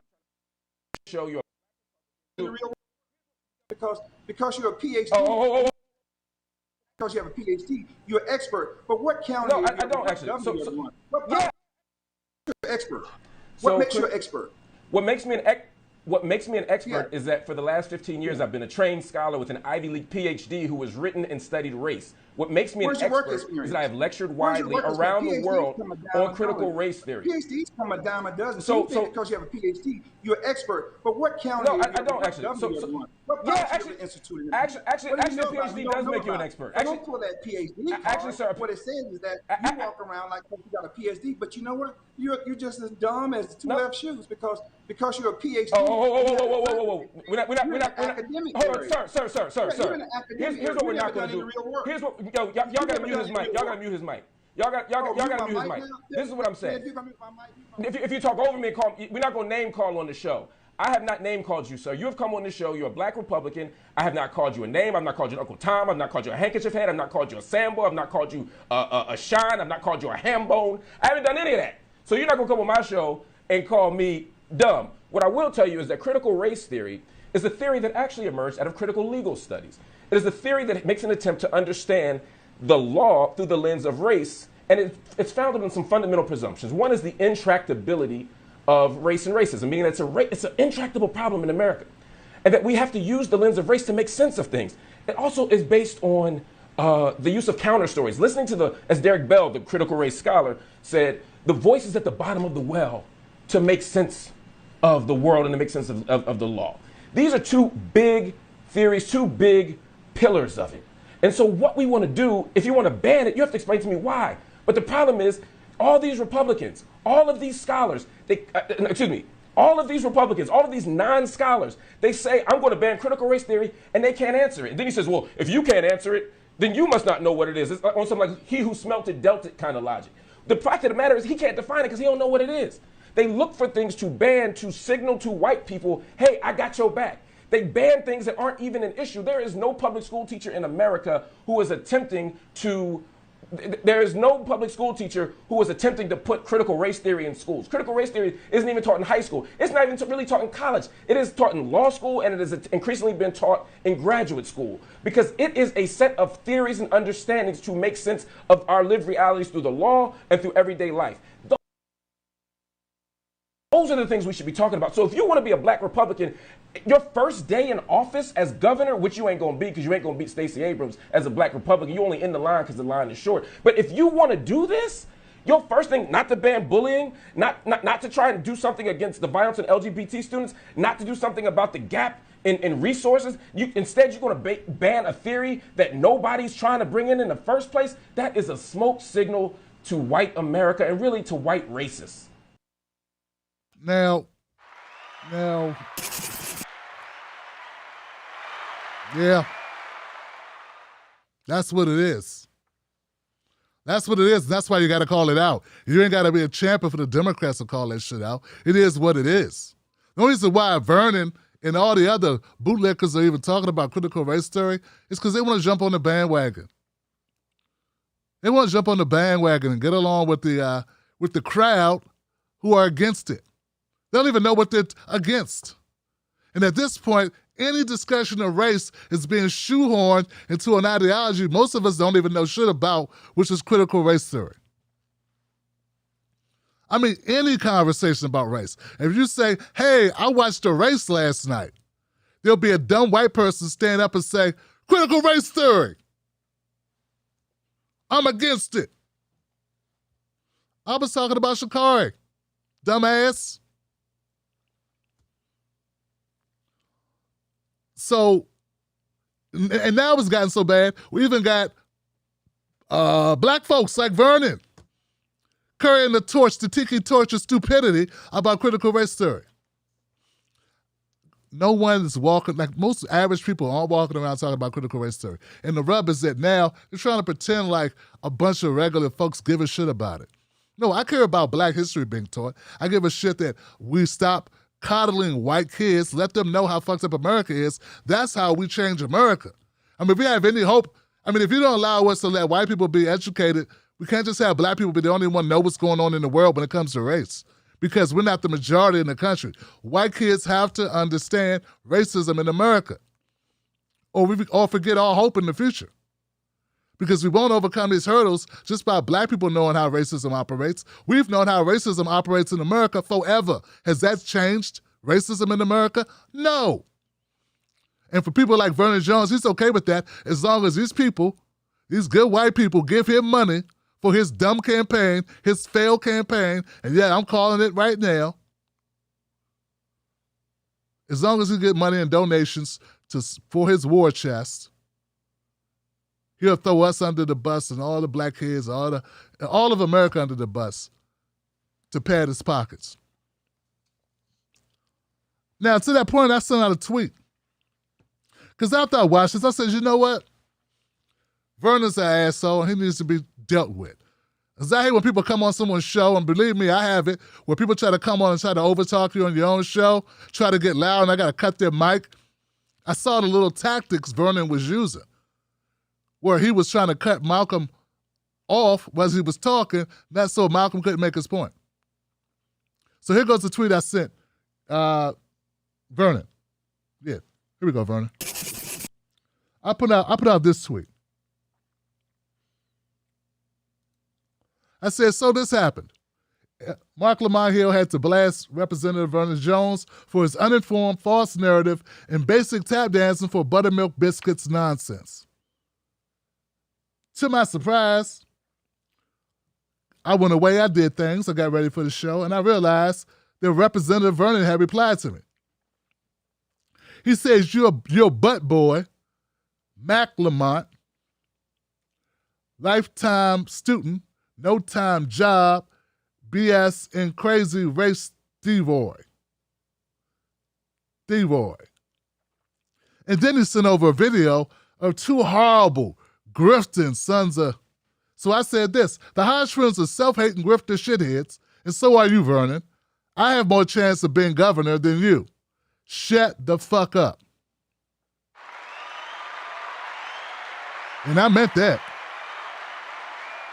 show you. Because you're a PhD. Because you have a PhD, you're an expert. But what county? No, I don't actually. Yeah. You're an expert. What makes you an expert? What makes me an expert is that for the last 15 years, I've been a trained scholar with an Ivy League PhD who has written and studied race. What makes me an expert is that I've lectured widely around the world on critical race theory. PhDs come a dime a dozen. So because you have a PhD, you're an expert. But what county? No, I don't actually. Actually, a PhD does make you an expert. Don't pull that PhD. Actually, sir, what it says is that you walk around like you got a PhD, but you know what? You're just as dumb as two left shoes because you're a PhD. Whoa. We're not. Hold on, sir. Here's what we're not going to do. Here's what. Y'all gotta mute his mic. Y'all gotta mute his mic. Y'all gotta mute his mic. This is what I'm saying. If you talk over me and call, we're not gonna name call on the show. I have not name called you, sir. You have come on the show. You're a black Republican. I have not called you a name. I've not called you Uncle Tom. I've not called you a handkerchief head. I've not called you a Sambo. I've not called you a shine. I've not called you a ham bone. I haven't done any of that. So you're not gonna come on my show and call me dumb. What I will tell you is that critical race theory is a theory that actually emerged out of critical legal studies. It is a theory that makes an attempt to understand the law through the lens of race, and it's founded on some fundamental presumptions. One is the intractability of race and racism, meaning that it's an intractable problem in America, and that we have to use the lens of race to make sense of things. It also is based on the use of counter stories. Listening to as Derek Bell, the critical race scholar, said, the voice is at the bottom of the well to make sense of the world and to make sense of the law. These are two big theories, two big pillars of it. And so what we want to do, if you want to ban it, you have to explain to me why. But the problem is, all these Republicans, all of these scholars, all of these Republicans, all of these non-scholars, they say, I'm going to ban critical race theory, and they can't answer it. And then he says, well, if you can't answer it, then you must not know what it is. It's on something like he who smelt it dealt it kind of logic. The fact of the matter is he can't define it because he don't know what it is. They look for things to ban to signal to white people, hey, I got your back. They ban things that aren't even an issue. There is no public school teacher in America who is attempting to put critical race theory in schools. Critical race theory isn't even taught in high school. It's not even really taught in college. It is taught in law school, and it is increasingly been taught in graduate school because it is a set of theories and understandings to make sense of our lived realities through the law and through everyday life. Those are the things we should be talking about. So if you want to be a black Republican, your first day in office as governor, which you ain't going to be because you ain't going to beat Stacey Abrams as a black Republican. You only in the line because the line is short. But if you want to do this, your first thing, not to ban bullying, not to try and do something against the violence of LGBT students, not to do something about the gap in resources. Instead, you're going to ban a theory that nobody's trying to bring in the first place. That is a smoke signal to white America and really to white racists. Now, yeah, that's what it is. That's what it is. That's why you got to call it out. You ain't got to be a champion for the Democrats to call that shit out. It is what it is. The only reason why Vernon and all the other bootlickers are even talking about critical race theory is because they want to jump on the bandwagon. They want to jump on the bandwagon and get along with the crowd who are against it. They don't even know what they're against. And at this point, any discussion of race is being shoehorned into an ideology most of us don't even know shit about, which is critical race theory. I mean, any conversation about race. If you say, hey, I watched a race last night, there'll be a dumb white person stand up and say, critical race theory. I'm against it. I was talking about Sha'Carri, dumbass. So, and now it's gotten so bad, we even got black folks like Vernon carrying the torch, the tiki torch of stupidity about critical race theory. No one is walking, like most average people aren't walking around talking about critical race theory. And the rub is that now they're trying to pretend like a bunch of regular folks give a shit about it. No, I care about black history being taught. I give a shit that we stop coddling white kids, let them know how fucked up America is. That's how we change America. I mean, if we have any hope, I mean, if you don't allow us to let white people be educated, we can't just have black people be the only one know what's going on in the world when it comes to race, because we're not the majority in the country. White kids have to understand racism in America, or we all forget all hope in the future, because we won't overcome these hurdles just by black people knowing how racism operates. We've known how racism operates in America forever. Has that changed racism in America? No. And for people like Vernon Jones, he's okay with that as long as these people, these good white people, give him money for his dumb campaign, his failed campaign, and yeah, I'm calling it right now. As long as he get money and donations for his war chest, he'll throw us under the bus and all the black kids, all of America under the bus to pad his pockets. Now, to that point, I sent out a tweet. Because after I watched this, I said, you know what? Vernon's an asshole, and he needs to be dealt with. Because I hate when people come on someone's show, and believe me, I have it, where people try to come on and try to overtalk you on your own show, try to get loud, and I got to cut their mic. I saw the little tactics Vernon was using, where he was trying to cut Malcolm off as he was talking, that's so Malcolm couldn't make his point. So here goes the tweet I sent Vernon. Yeah, here we go, Vernon. I put out this tweet. I said, so this happened. Mark Lamont Hill had to blast Representative Vernon Jones for his uninformed, false narrative and basic tap dancing for buttermilk biscuits nonsense. To my surprise, I went away, I did things, I got ready for the show, and I realized that Representative Vernon had replied to me. He says, you're a butt boy, Mac Lamont, lifetime student, no-time job, BS and crazy race D-Roy. And then he sent over a video of two horrible, grifting sons of... So I said this, the Hodgkins are self-hating grifter shitheads, and so are you, Vernon. I have more chance of being governor than you. Shut the fuck up. And I meant that.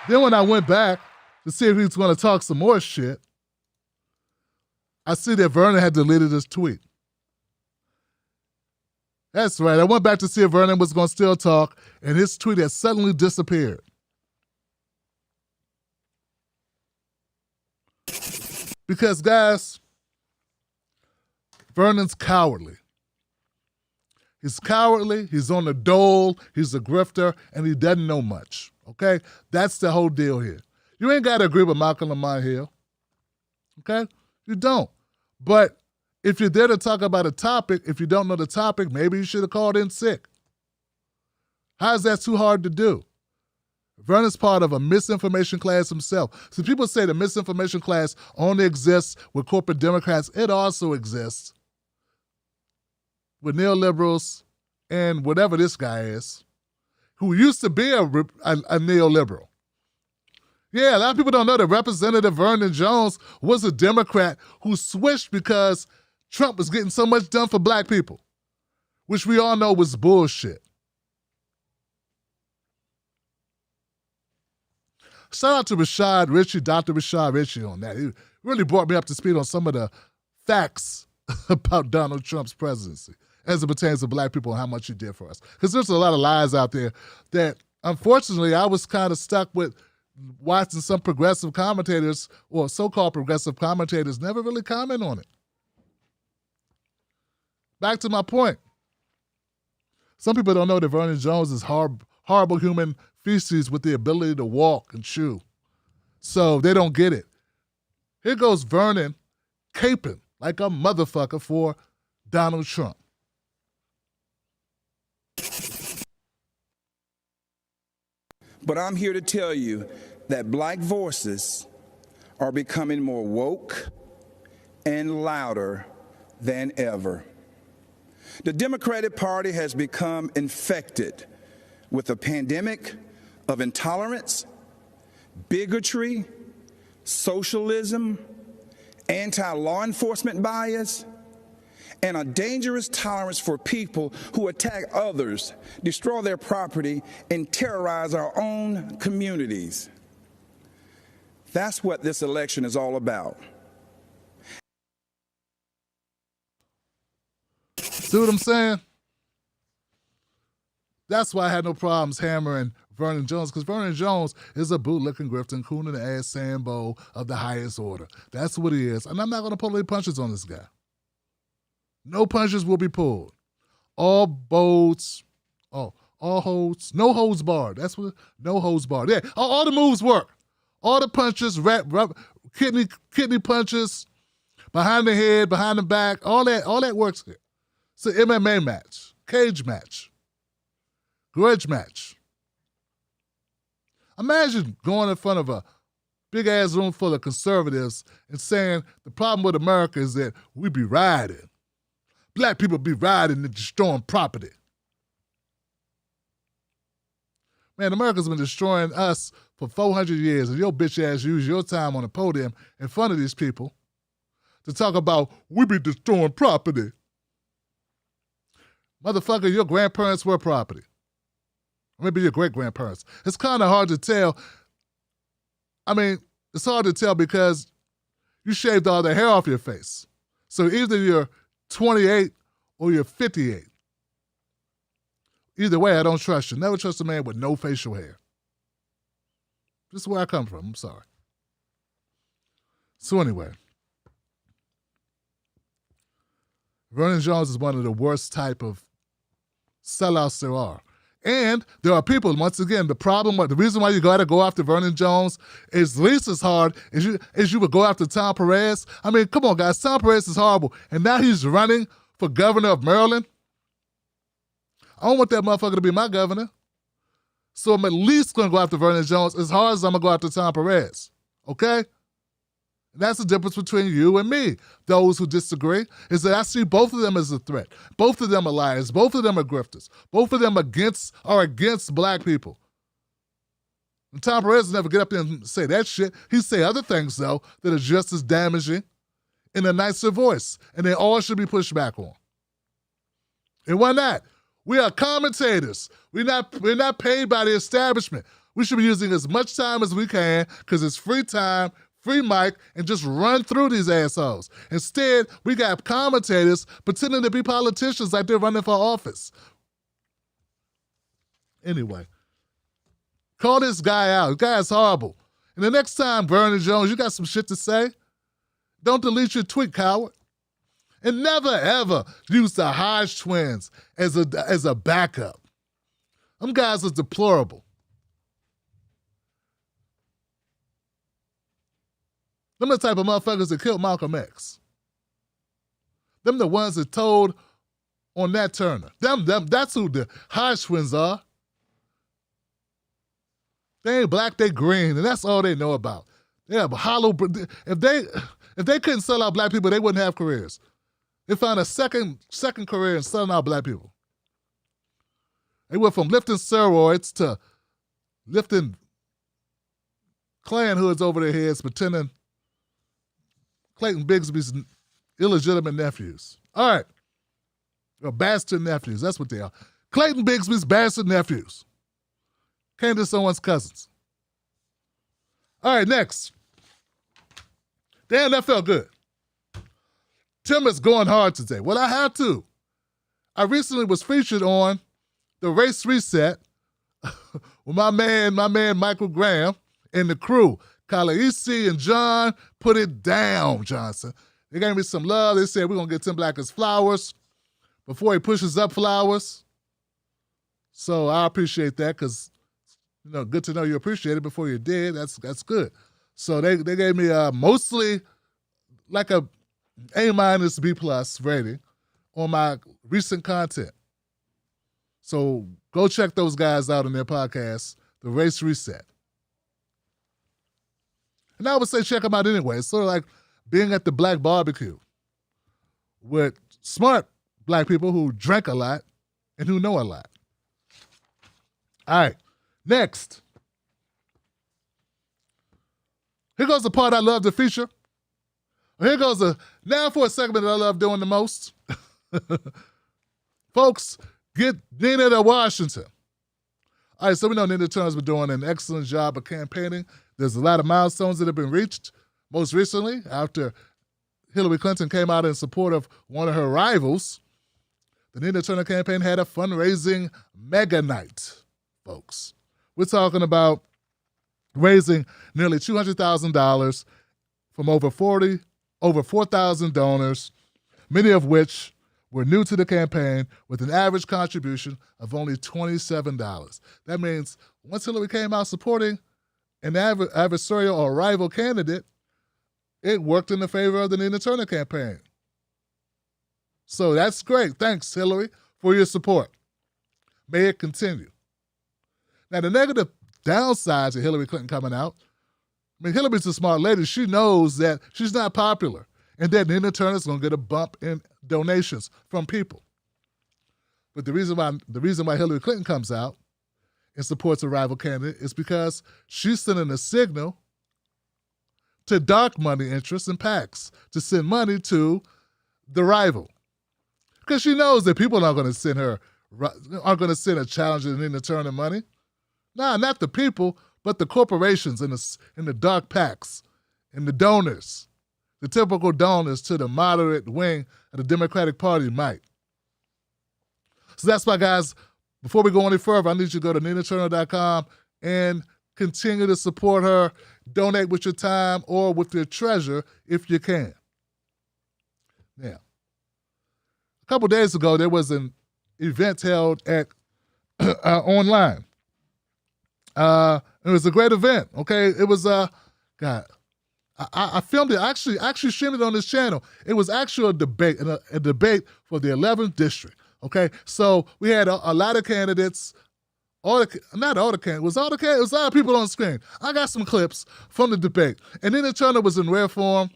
Then when I went back to see if he was going to talk some more shit, I see that Vernon had deleted his tweet. That's right. I went back to see if Vernon was going to still talk, and his tweet had suddenly disappeared. Because, guys, Vernon's cowardly. He's cowardly, he's on the dole, he's a grifter, and he doesn't know much, okay? That's the whole deal here. You ain't got to agree with Malcolm Lamar Hill, okay? You don't. But if you're there to talk about a topic, if you don't know the topic, maybe you should have called in sick. How is that too hard to do? Vernon's part of a misinformation class himself. So people say the misinformation class only exists with corporate Democrats. It also exists with neoliberals and whatever this guy is, who used to be a neoliberal. Yeah, a lot of people don't know that Representative Vernon Jones was a Democrat who switched because Trump was getting so much done for black people, which we all know was bullshit. Shout out to Rashad Ritchie, Dr. Rashad Ritchie on that. He really brought me up to speed on some of the facts about Donald Trump's presidency as it pertains to black people and how much he did for us. Because there's a lot of lies out there that, unfortunately, I was kind of stuck with watching some progressive commentators, or so-called progressive commentators, never really comment on it. Back to my point. Some people don't know that Vernon Jones is horrible human feces with the ability to walk and chew. So they don't get it. Here goes Vernon caping like a motherfucker for Donald Trump. But I'm here to tell you that black voices are becoming more woke and louder than ever. The Democratic Party has become infected with a pandemic of intolerance, bigotry, socialism, anti-law enforcement bias, and a dangerous tolerance for people who attack others, destroy their property, and terrorize our own communities. That's what this election is all about. See what I'm saying? That's why I had no problems hammering Vernon Jones, because Vernon Jones is a bootlicking, grifting, coon in the ass Sambo of the highest order. That's what he is. And I'm not going to pull any punches on this guy. No punches will be pulled. All holds, no holds barred. That's what, no holds barred. Yeah, all the moves work. All the punches, kidney punches, behind the head, behind the back, all that works here. It's an MMA match, cage match, grudge match. Imagine going in front of a big-ass room full of conservatives and saying the problem with America is that we be rioting. Black people be rioting and destroying property. Man, America's been destroying us for 400 years, and your bitch ass use your time on the podium in front of these people to talk about we be destroying property. Motherfucker, your grandparents were property. Maybe your great-grandparents. It's kind of hard to tell. I mean, it's hard to tell because you shaved all the hair off your face. So either you're 28 or you're 58. Either way, I don't trust you. Never trust a man with no facial hair. This is where I come from. I'm sorry. So anyway, Vernon Jones is one of the worst type of sellouts there are. And there are people, once again, the reason why you got to go after Vernon Jones is at least as hard as you would go after Tom Perez. I mean, come on, guys. Tom Perez is horrible. And now he's running for governor of Maryland. I don't want that motherfucker to be my governor. So I'm at least going to go after Vernon Jones as hard as I'm going to go after Tom Perez. Okay? And that's the difference between you and me. Those who disagree is that I see both of them as a threat. Both of them are liars. Both of them are grifters. Both of them are against black people. And Tom Perez never get up there and say that shit. He say other things, though, that are just as damaging in a nicer voice. And they all should be pushed back on. And why not? We are commentators. We're not paid by the establishment. We should be using as much time as we can because it's free time, free mic, and just run through these assholes. Instead, we got commentators pretending to be politicians like they're running for office. Anyway, call this guy out. This guy is horrible. And the next time, Vernon Jones, you got some shit to say, don't delete your tweet, coward. and never ever use the Hodge twins as a backup. Them guys are deplorable. Them the type of motherfuckers that killed Malcolm X. Them the ones that told on Nat Turner. That's who the Hodge twins are. They ain't black, they green, and that's all they know about. They have hollow. If they couldn't sell out black people, they wouldn't have careers. They found a second career in selling out black people. They went from lifting steroids to lifting Klan hoods over their heads, pretending Clayton Bigsby's illegitimate nephews. All right. Or bastard nephews, that's what they are. Clayton Bigsby's bastard nephews. Candace Owens' cousins. All right, next. Damn, that felt good. Tim is going hard today. Well, I had to. I recently was featured on the Race Reset with my man Michael Graham and the crew. Kalaisi and John put it down, Johnson. They gave me some love. They said we're going to get Tim Black his flowers before he pushes up flowers. So I appreciate that because, good to know you appreciate it before you did. That's good. So they gave me mostly like a A- B+ rating on my recent content. So go check those guys out on their podcast, The Race Reset. And I would say check them out anyway. It's sort of like being at the black barbecue with smart black people who drink a lot and who know a lot. All right, next. Here goes the part I love to feature. Here goes now for a segment that I love doing the most. Folks, get Nina to Washington. All right, so we know Nina Turner's been doing an excellent job of campaigning. There's a lot of milestones that have been reached. Most recently, after Hillary Clinton came out in support of one of her rivals, the Nina Turner campaign had a fundraising mega night, folks. We're talking about raising nearly $200,000 from over 4,000 donors, many of which were new to the campaign, with an average contribution of only $27. That means once Hillary came out supporting an adversarial or rival candidate, it worked in the favor of the Nina Turner campaign. So that's great. Thanks, Hillary, for your support. May it continue. Now, the negative downside to Hillary Clinton coming out, Hillary's a smart lady. She knows that she's not popular and that Nina Turner's going to get a bump in donations from people. But the reason why Hillary Clinton comes out and supports a rival candidate is because she's sending a signal to dark money interests and PACs to send money to the rival. Because she knows that people aren't going to send a challenger to Nina Turner money. Nah, not the people, but the corporations and the dark PACs and the donors, the typical donors to the moderate wing of the Democratic Party might. So that's why, guys, before we go any further, I need you to go to ninaturner.com and continue to support her. Donate with your time or with your treasure if you can. Now, a couple days ago, there was an event held at online. It was a great event, okay? It was, I filmed it. I actually streamed it on this channel. It was actually a debate for the 11th district, okay? So we had a lot of candidates. It was a lot of people on the screen. I got some clips from the debate. And Nina Turner was in rare form,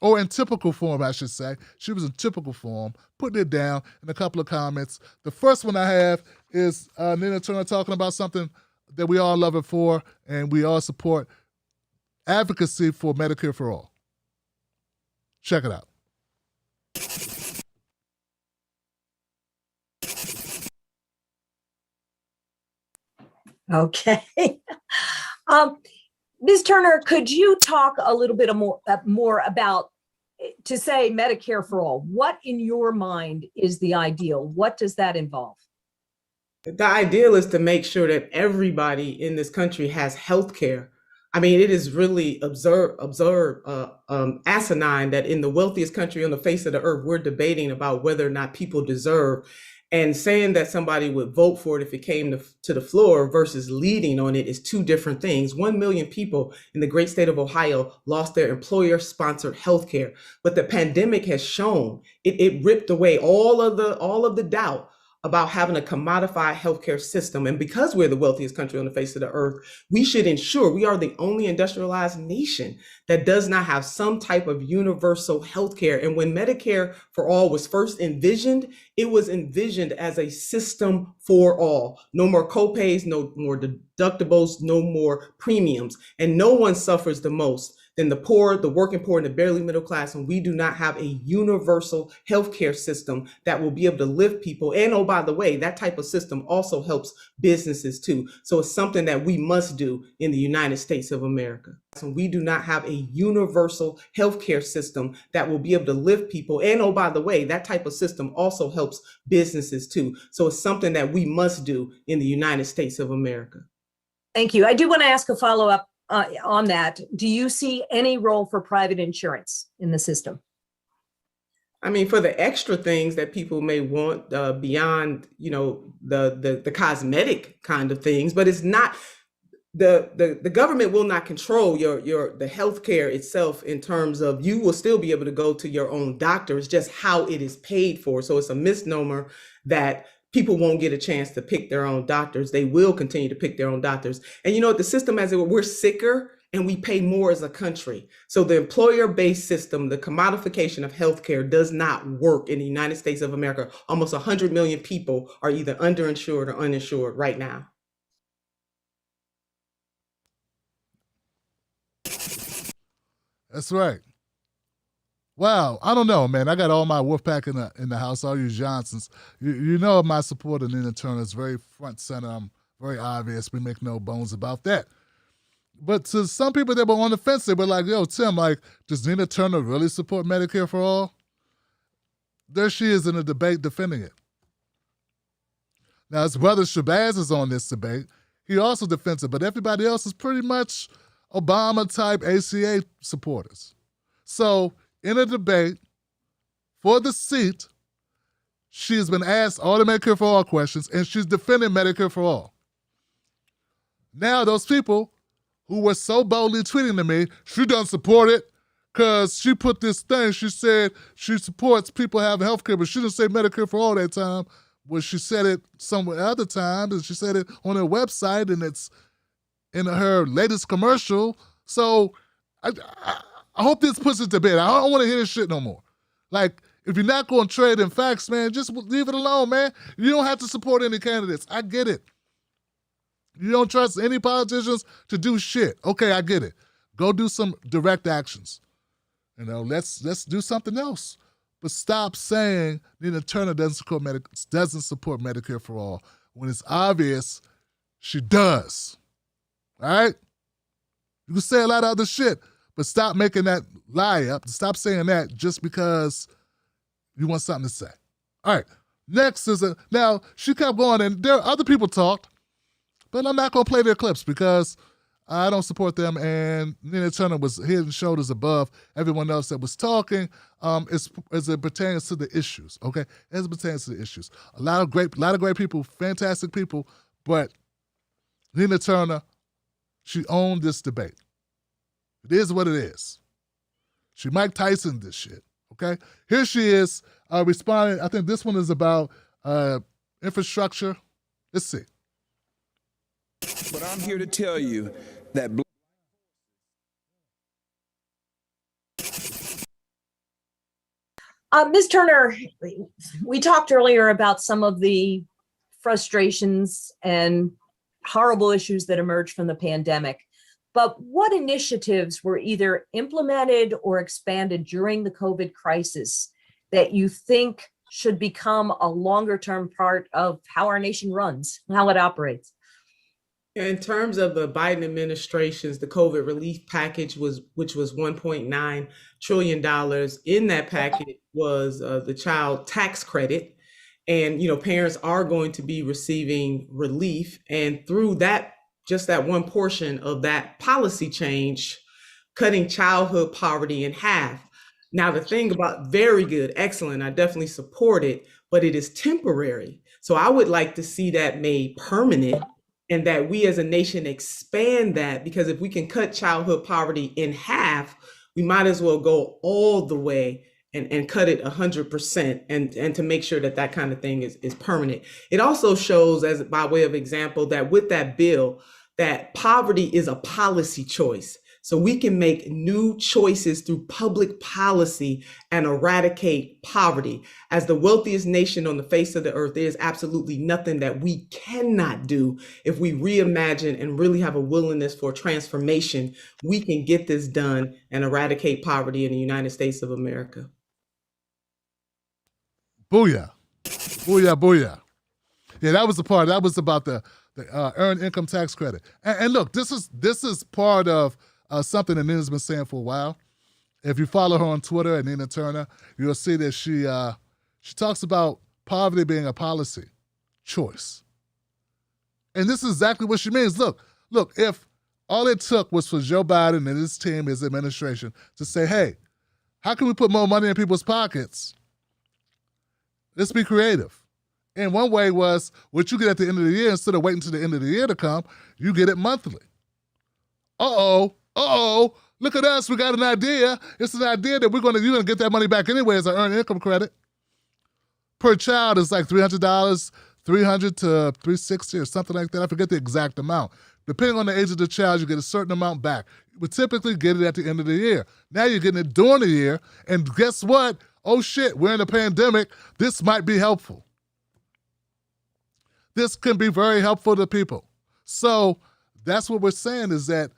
or in typical form, I should say. She was in typical form, putting it down in a couple of comments. The first one I have is Nina Turner talking about something that we all love her for, and we all support: advocacy for Medicare for all. Check it out. Okay. Ms. Turner, could you talk a little bit more about, to say Medicare for all, what in your mind is the ideal? What does that involve? The ideal is to make sure that everybody in this country has health care I mean, it is really asinine that in the wealthiest country on the face of the earth, we're debating about whether or not people deserve, and saying that somebody would vote for it if it came to the floor versus leading on it is two different things. 1 million people in the great state of Ohio lost their employer-sponsored health care. But the pandemic has shown it ripped away all of the doubt about having a commodified healthcare system. And because we're the wealthiest country on the face of the earth, we should ensure we are the only industrialized nation that does not have some type of universal healthcare. And when Medicare for all was first envisioned, it was envisioned as a system for all. No more copays, no more deductibles, no more premiums. And no one suffers the most than the poor, the working poor, and the barely middle class. And we do not have a universal healthcare system that will be able to lift people. And oh, by the way, that type of system also helps businesses too. So it's something that we must do in the United States of America. So we do not have a universal healthcare system that will be able to lift people. And oh, by the way, that type of system also helps businesses too. So it's something that we must do in the United States of America. Thank you. I do want to ask a follow-up on that. Do you see any role for private insurance in the system? I mean, for the extra things that people may want beyond, the cosmetic kind of things, but it's not the government will not control the healthcare itself in terms of you will still be able to go to your own doctor. It's just how it is paid for. So it's a misnomer that people won't get a chance to pick their own doctors. They will continue to pick their own doctors. And the system as it were, we're sicker and we pay more as a country. So the employer-based system, the commodification of healthcare does not work in the United States of America. Almost 100 million people are either underinsured or uninsured right now. That's right. Wow, I don't know, man. I got all my Wolfpack in the house, all you Johnsons. You know my support of Nina Turner is very front center. I'm very obvious. We make no bones about that. But to some people that were on the fence, they were like, yo, Tim, does Nina Turner really support Medicare for all? There she is in a debate defending it. Now, his brother Shabazz is on this debate. He also defends it, but everybody else is pretty much Obama-type ACA supporters. So, in a debate for the seat, she has been asked all the Medicare for All questions, and she's defending Medicare for All. Now, those people who were so boldly tweeting to me, she doesn't support it because she put this thing, she said she supports people having health care, but she didn't say Medicare for All that time. Well, she said it somewhere other times, and she said it on her website, and it's in her latest commercial. So I hope this puts it to bed. I don't want to hear this shit no more. If you're not going to trade in facts, man, just leave it alone, man. You don't have to support any candidates. I get it. You don't trust any politicians to do shit. Okay, I get it. Go do some direct actions. Let's do something else. But stop saying Nina Turner doesn't support Medicare for All when it's obvious she does. All right? You can say a lot of other shit, but stop making that lie up. Stop saying that just because you want something to say. All right. Next is now she kept going, and there other people talked, but I'm not going to play their clips because I don't support them, and Nina Turner was head and shoulders above everyone else that was talking as it pertains to the issues, okay? As it pertains to the issues. A lot of great people, fantastic people, but Nina Turner, she owned this debate. It is what it is. She Mike Tyson this shit, okay? Here she is responding. I think this one is about infrastructure. Let's see. But I'm here to tell you that Ms. Turner, we talked earlier about some of the frustrations and horrible issues that emerged from the pandemic. But what initiatives were either implemented or expanded during the COVID crisis that you think should become a longer-term part of how our nation runs, how it operates? In terms of the Biden administration's, the COVID relief package which was $1.9 trillion. In that package was the child tax credit. And, parents are going to be receiving relief. And through that just that one portion of that policy change, cutting childhood poverty in half. Now, the thing about very good, excellent, I definitely support it, but it is temporary. So I would like to see that made permanent and that we as a nation expand that, because if we can cut childhood poverty in half, we might as well go all the way and cut it 100% and to make sure that that kind of thing is permanent. It also shows, as by way of example, that with that bill, that poverty is a policy choice. So we can make new choices through public policy and eradicate poverty. As the wealthiest nation on the face of the earth, there is absolutely nothing that we cannot do. If we reimagine and really have a willingness for transformation, we can get this done and eradicate poverty in the United States of America. Booyah. Booyah, booyah. Yeah, that was the part. That was about the earned income tax credit. And look, this is part of something that Nina's been saying for a while. If you follow her on Twitter at Nina Turner, you'll see that she talks about poverty being a policy choice. And this is exactly what she means. Look, if all it took was for Joe Biden and his team, his administration, to say, hey, how can we put more money in people's pockets? Let's be creative. And one way was, what you get at the end of the year, instead of waiting till the end of the year to come, you get it monthly. Look at us, we got an idea. It's an idea that you're gonna get that money back anyway as an earned income credit. Per child is like $300, $300 to $360 or something like that. I forget the exact amount. Depending on the age of the child, you get a certain amount back. You would typically get it at the end of the year. Now you're getting it during the year, and guess what? Oh shit, we're in a pandemic. This might be helpful. This can be very helpful to people. So that's what we're saying, is that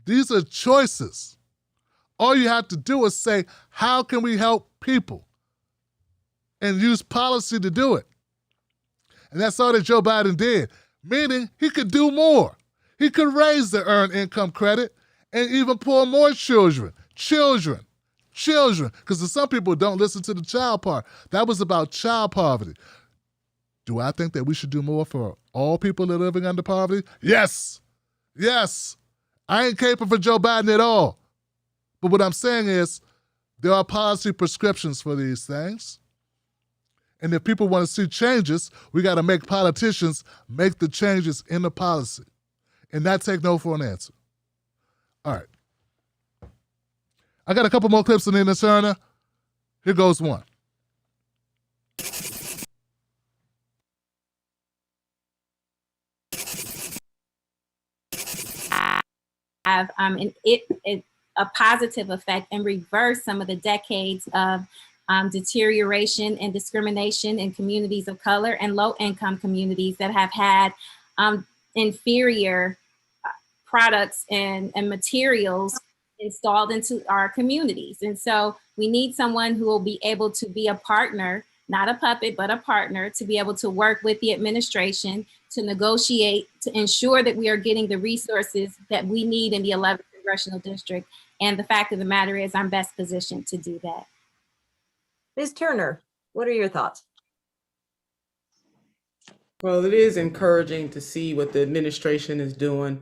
these are choices. All you have to do is say, how can we help people? And use policy to do it. And that's all that Joe Biden did, meaning he could do more. He could raise the earned income credit and even pull more children. Because some people don't listen to the child part. That was about child poverty. Do I think that we should do more for all people that are living under poverty? Yes. I ain't caping for Joe Biden at all. But what I'm saying is, there are policy prescriptions for these things. And if people want to see changes, we got to make politicians make the changes in the policy and not take no for an answer. All right. I got a couple more clips of Nina Turner. Here goes one. Have a positive effect and reverse some of the decades of deterioration and discrimination in communities of color and low-income communities that have had inferior products and materials installed into our communities. And so we need someone who will be able to be a partner, not a puppet, but a partner, to be able to work with the administration to negotiate, to ensure that we are getting the resources that we need in the 11th Congressional District. And the fact of the matter is, I'm best positioned to do that. Ms. Turner, what are your thoughts? Well, it is encouraging to see what the administration is doing.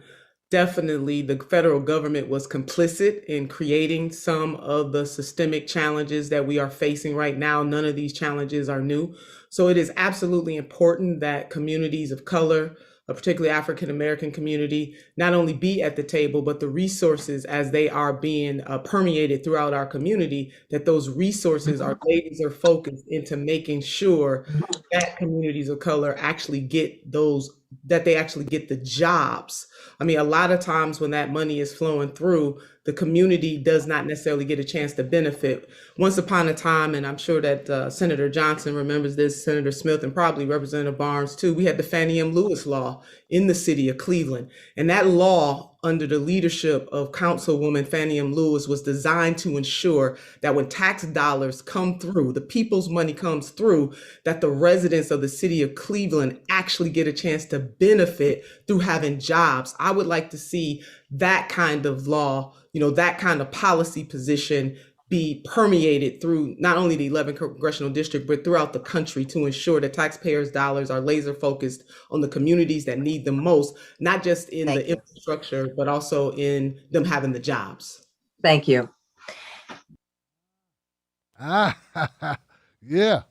Definitely, the federal government was complicit in creating some of the systemic challenges that we are facing right now. None of these challenges are new. So it is absolutely important that communities of color, particularly African-American community, not only be at the table, but the resources as they are being permeated throughout our community, that those resources are laser focused into making sure that communities of color actually get those, that they actually get the jobs. I mean, a lot of times when that money is flowing through, the community does not necessarily get a chance to benefit. Once upon a time, and I'm sure that Senator Johnson remembers this, Senator Smith, and probably Representative Barnes too, we had the Fannie M. Lewis law in the city of Cleveland. And that law, under the leadership of Councilwoman Fannie M. Lewis, was designed to ensure that when tax dollars come through, the people's money comes through, that the residents of the city of Cleveland actually get a chance to benefit through having jobs. I would like to see that kind of law, that kind of policy position be permeated through not only the 11th congressional district, but throughout the country to ensure that taxpayers' dollars are laser focused on the communities that need them most, not just in the infrastructure, but also in them having the jobs. Thank you. Yeah.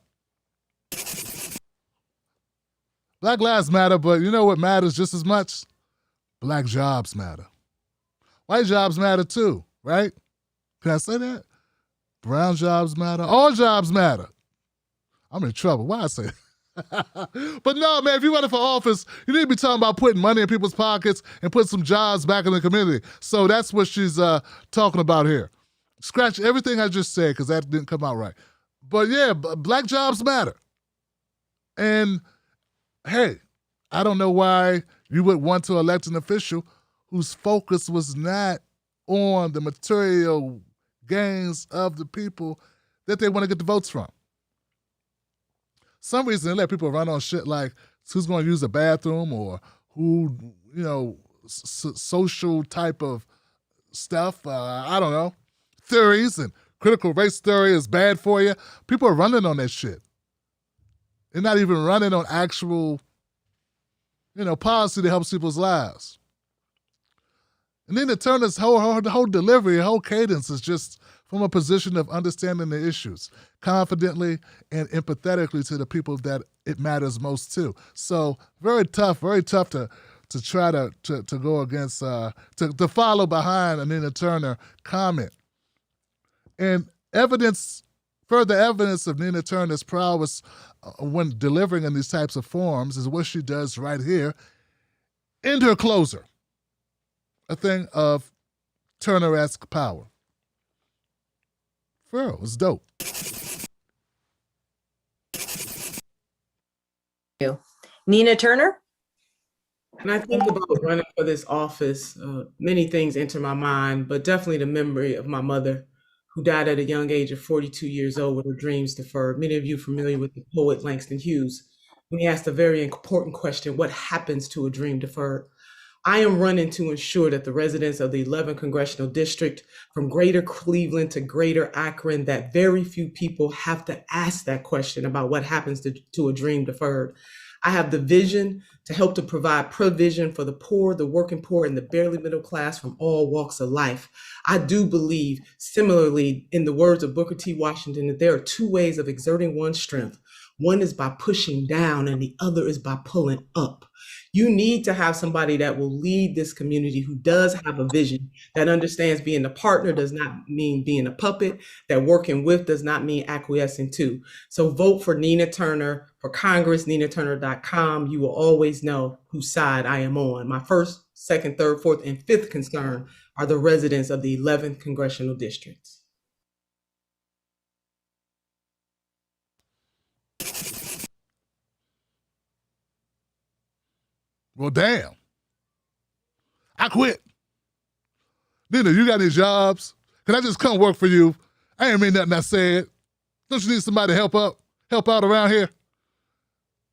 Black lives matter, but you know what matters just as much? Black jobs matter. White jobs matter too, right? Can I say that? Brown jobs matter. All jobs matter. I'm in trouble. Why I say that? But no, man, if you running for office, you need to be talking about putting money in people's pockets and put some jobs back in the community. So that's what she's talking about here. Scratch everything I just said because that didn't come out right. But yeah, black jobs matter. And hey, I don't know why you would want to elect an official whose focus was not on the material gains of the people that they want to get the votes from. Some reason they let people run on shit like who's going to use a bathroom or who, you know, social type of stuff. I don't know. Theories and critical race theory is bad for you. People are running on that shit. They're not even running on actual, you know, policy that helps people's lives. And then it turned this whole delivery, whole cadence is just from a position of understanding the issues, confidently and empathetically to the people that it matters most to. So very tough to try to go against, to follow behind an Nina Turner comment. And further evidence of Nina Turner's prowess when delivering in these types of forums is what she does right here in her closer. A thing of Turner-esque power. For real, it's dope. Nina Turner? When I think about running for this office, many things enter my mind, but definitely the memory of my mother, who died at a young age of 42 years old with her dreams deferred. Many of you familiar with the poet Langston Hughes, when he asked a very important question, what happens to a dream deferred? I am running to ensure that the residents of the 11th Congressional District, from Greater Cleveland to Greater Akron, that very few people have to ask that question about what happens to a dream deferred. I have the vision to help to provide provision for the poor, the working poor, and the barely middle class from all walks of life. I do believe, similarly, in the words of Booker T. Washington, that there are two ways of exerting one's strength. One is by pushing down, and the other is by pulling up. You need to have somebody that will lead this community who does have a vision, that understands being a partner does not mean being a puppet, that working with does not mean acquiescing to. So vote for Nina Turner for Congress, ninaturner.com. You will always know whose side I am on. My first, second, third, fourth, and fifth concern are the residents of the 11th Congressional Districts. Well, damn. I quit. Nina, you got any jobs? Can I just come work for you? I ain't mean nothing I said. Don't you need somebody to help out around here?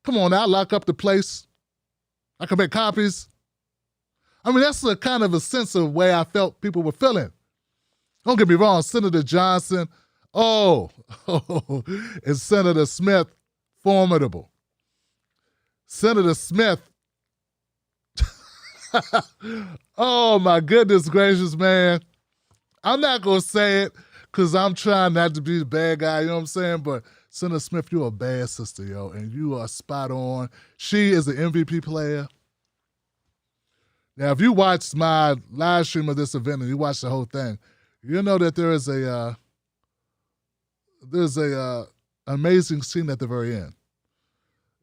Come on now, I'll lock up the place. I can make copies. I mean, that's a kind of a sense of way I felt people were feeling. Don't get me wrong, Senator Johnson, and Senator Smith, formidable. Senator Smith, oh my goodness gracious, man. I'm not gonna say it because I'm trying not to be the bad guy, you know what I'm saying? But Senator Smith, you're a bad sister, yo, and you are spot on. She is an MVP player. Now, if you watched my live stream of this event and you watched the whole thing, you know that there's a amazing scene at the very end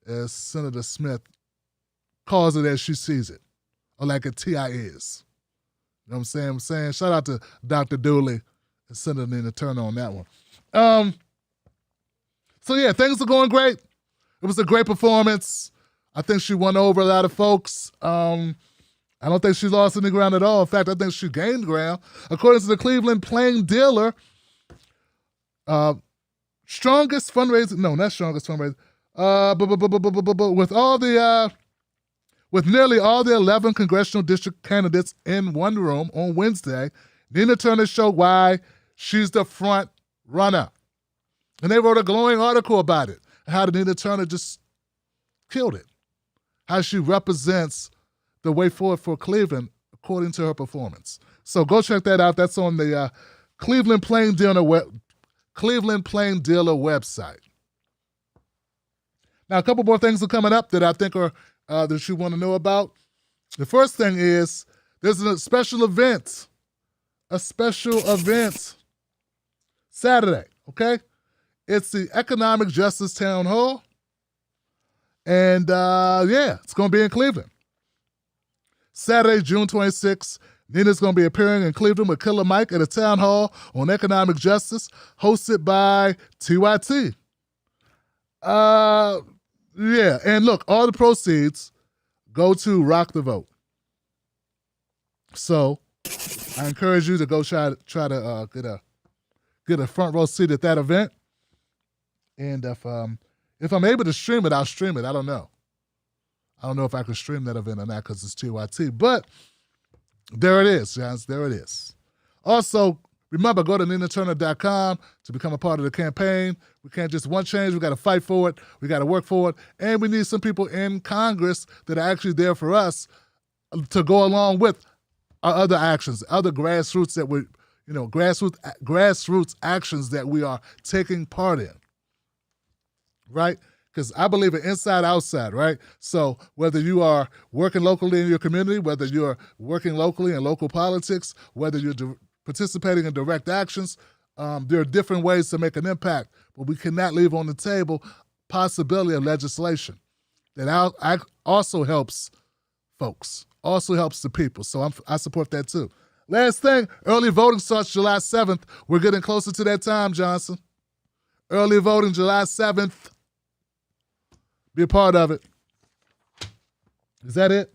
as Senator Smith calls it as she sees it, or like a TI is. You know what I'm saying? Shout out to Dr. Dooley and Senator Nina Turner on that one. So yeah, things are going great. It was a great performance. I think she won over a lot of folks. I don't think she lost any ground at all. In fact, I think she gained ground. According to the Cleveland Plain Dealer, strongest fundraising, no, not strongest fundraising, with nearly all the 11 congressional district candidates in one room on Wednesday, Nina Turner showed why she's the front runner. And they wrote a glowing article about it, how Nina Turner just killed it, how she represents the way forward for Cleveland according to her performance. So go check that out. That's on the Cleveland Plain Dealer website. Now, a couple more things are coming up that I think are that you want to know about. The first thing is there's a special event Saturday, okay? It's the Economic Justice Town Hall. And, it's going to be in Cleveland. Saturday, June 26th, Nina's going to be appearing in Cleveland with Killer Mike at a town hall on economic justice hosted by TYT. And look, all the proceeds go to Rock the Vote. So I encourage you to go try to get a front row seat at that event. And if I'm able to stream it, I'll stream it. I don't know if I can stream that event or not because it's TYT. But there it is, guys. There it is. Also, remember, go to ninaturner.com to become a part of the campaign. We can't just want change. We got to fight for it. We got to work for it. And we need some people in Congress that are actually there for us to go along with our other actions, other grassroots that grassroots actions that we are taking part in. Right? Because I believe in inside, outside, right? So whether you are working locally in your community, whether you're working locally in local politics, whether you're participating in direct actions, there are different ways to make an impact, but we cannot leave on the table possibility of legislation that also helps folks, also helps the people. So I support that too. Last thing, early voting starts July 7th. We're getting closer to that time, Johnson. Early voting July 7th. Be a part of it. Is that it?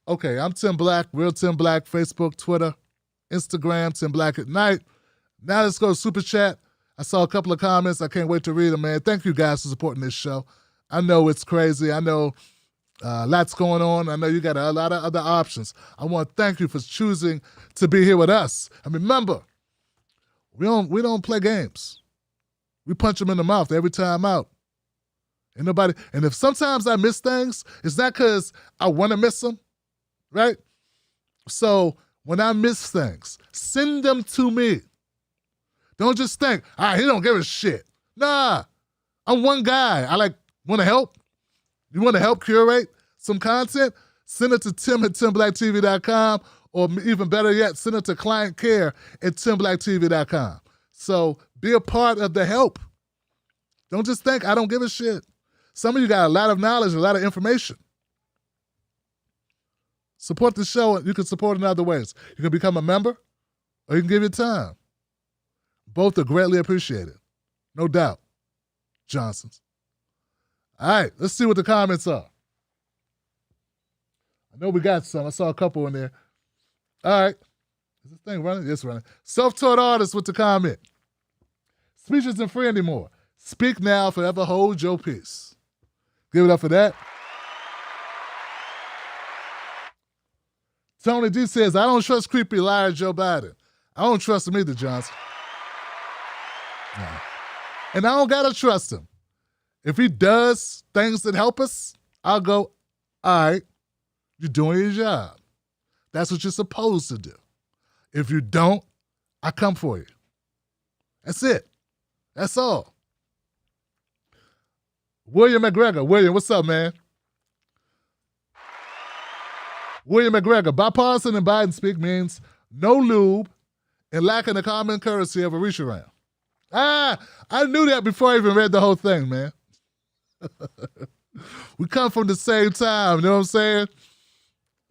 Okay, I'm Tim Black, Real Tim Black, Facebook, Twitter, Instagram, Tim Black at Night. Now let's go to Super Chat. I saw a couple of comments. I can't wait to read them, man. Thank you guys for supporting this show. I know it's crazy. I know lots going on. I know you got a lot of other options. I want to thank you for choosing to be here with us. And remember, we don't play games. We punch them in the mouth every time out. And if sometimes I miss things, it's not because I want to miss them, right? So when I miss things, send them to me. Don't just think, he don't give a shit. Nah, I'm one guy. I want to help. You want to help curate some content? Send it to tim@timblacktv.com, or even better yet, send it to clientcare@timblacktv.com. So be a part of the help. Don't just think I don't give a shit. Some of you got a lot of knowledge, a lot of information. Support the show. You can support in other ways. You can become a member, or you can give your time. Both are greatly appreciated. No doubt. Johnsons. All right, let's see what the comments are. I know we got some. I saw a couple in there. All right. Is this thing running? It's running. Self-taught artist with the comment. Speech isn't free anymore. Speak now, forever hold your peace. Give it up for that. Tony D says, I don't trust creepy liar Joe Biden. I don't trust him either, Johnson. No. And I don't got to trust him. If he does things that help us, I'll go, all right, you're doing your job. That's what you're supposed to do. If you don't, I come for you. That's it. That's all. William McGregor. William, what's up, man? William McGregor. Bipartisan and Biden speak means no lube and lacking the common courtesy of a reach around. I knew that before I even read the whole thing, man. We come from the same time, you know what I'm saying?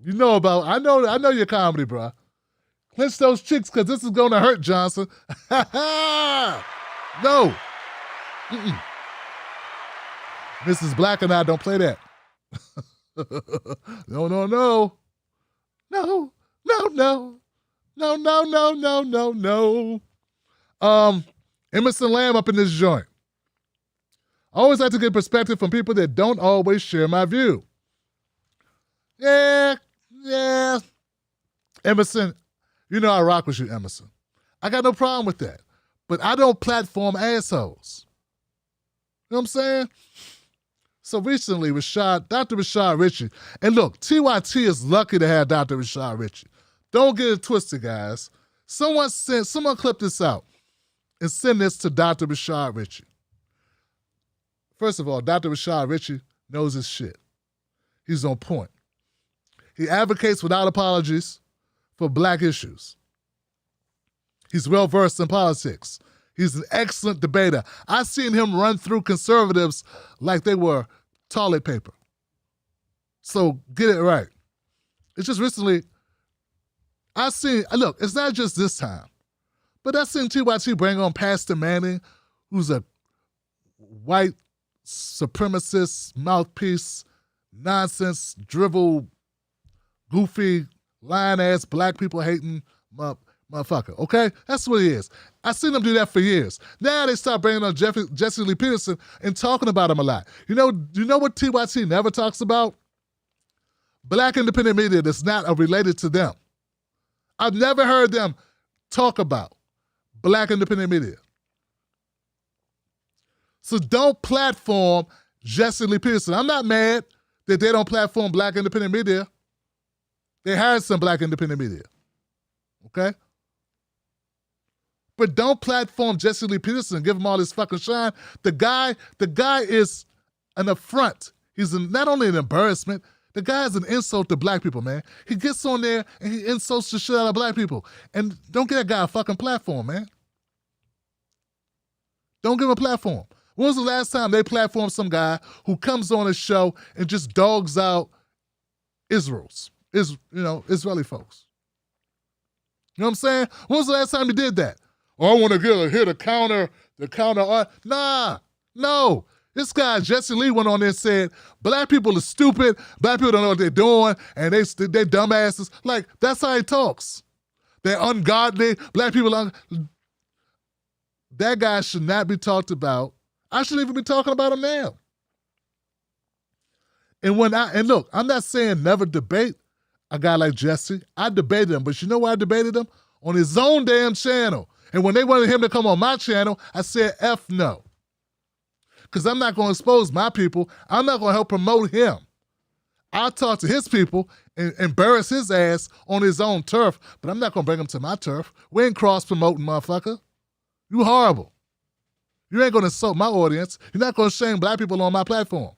I know your comedy, bro. Clench those cheeks because this is going to hurt, Johnson. No. Mm-mm. Mrs. Black and I don't play that. No. Emerson Lamb up in this joint. I always like to get perspective from people that don't always share my view. Yeah. Emerson, I rock with you, Emerson. I got no problem with that. But I don't platform assholes. You know what I'm saying? So recently, Dr. Rashad Ritchie, and look, TYT is lucky to have Dr. Rashad Ritchie. Don't get it twisted, guys. Someone clip this out and send this to Dr. Rashad Ritchie. First of all, Dr. Rashad Ritchie knows his shit. He's on point. He advocates without apologies for black issues. He's well-versed in politics. He's an excellent debater. I've seen him run through conservatives like they were toilet paper. So get it right. It's just recently, look, it's not just this time, but I've seen TYT bring on Pastor Manning, who's a white supremacist, mouthpiece, nonsense, drivel, goofy, lying-ass, black people hating motherfucker, okay? That's what he is. I've seen them do that for years. Now they start bringing on Jesse Lee Peterson and talking about him a lot. You know what TYT never talks about? Black independent media that's not related to them. I've never heard them talk about black independent media. So don't platform Jesse Lee Peterson. I'm not mad that they don't platform black independent media. They hired some black independent media, okay? But don't platform Jesse Lee Peterson and give him all this fucking shine. The guy is an affront. He's not only an embarrassment, the guy is an insult to black people, man. He gets on there and he insults the shit out of black people. And don't give that guy a fucking platform, man. Don't give him a platform. When was the last time they platformed some guy who comes on a show and just dogs out Israeli folks? You know what I'm saying? When was the last time you did that? Oh, I want to hear the counter. Nah, no. This guy, Jesse Lee, went on there and said, black people are stupid, black people don't know what they're doing, and they dumbasses. Like, that's how he talks. They're ungodly, black people are... That guy should not be talked about. I shouldn't even be talking about him now. And look, I'm not saying never debate a guy like Jesse. I debated him, but you know why I debated him? On his own damn channel. And when they wanted him to come on my channel, I said, F no. Because I'm not going to expose my people. I'm not going to help promote him. I'll talk to his people and embarrass his ass on his own turf, but I'm not going to bring him to my turf. We ain't cross-promoting, motherfucker. You horrible. You ain't going to insult my audience. You're not going to shame black people on my platform.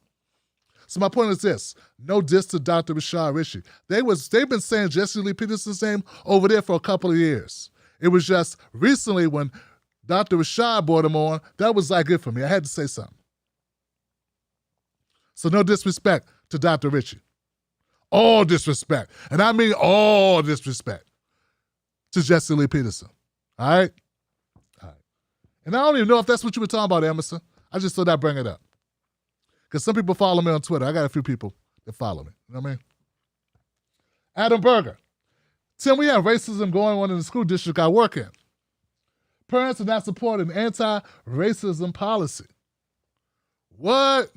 So my point is this. No diss to Dr. Rashad Ritchie. They've been saying Jesse Lee Peterson's name over there for a couple of years. It was just recently when Dr. Rashad brought him on, that was like it for me. I had to say something. So no disrespect to Dr. Ritchie. All disrespect. And I mean all disrespect to Jesse Lee Peterson. All right? All right. And I don't even know if that's what you were talking about, Emerson. I just thought I'd bring it up. Because some people follow me on Twitter. I got a few people that follow me. You know what I mean? Adam Berger. Tim, we have racism going on in the school district I work in. Parents are not supporting anti-racism policy. What?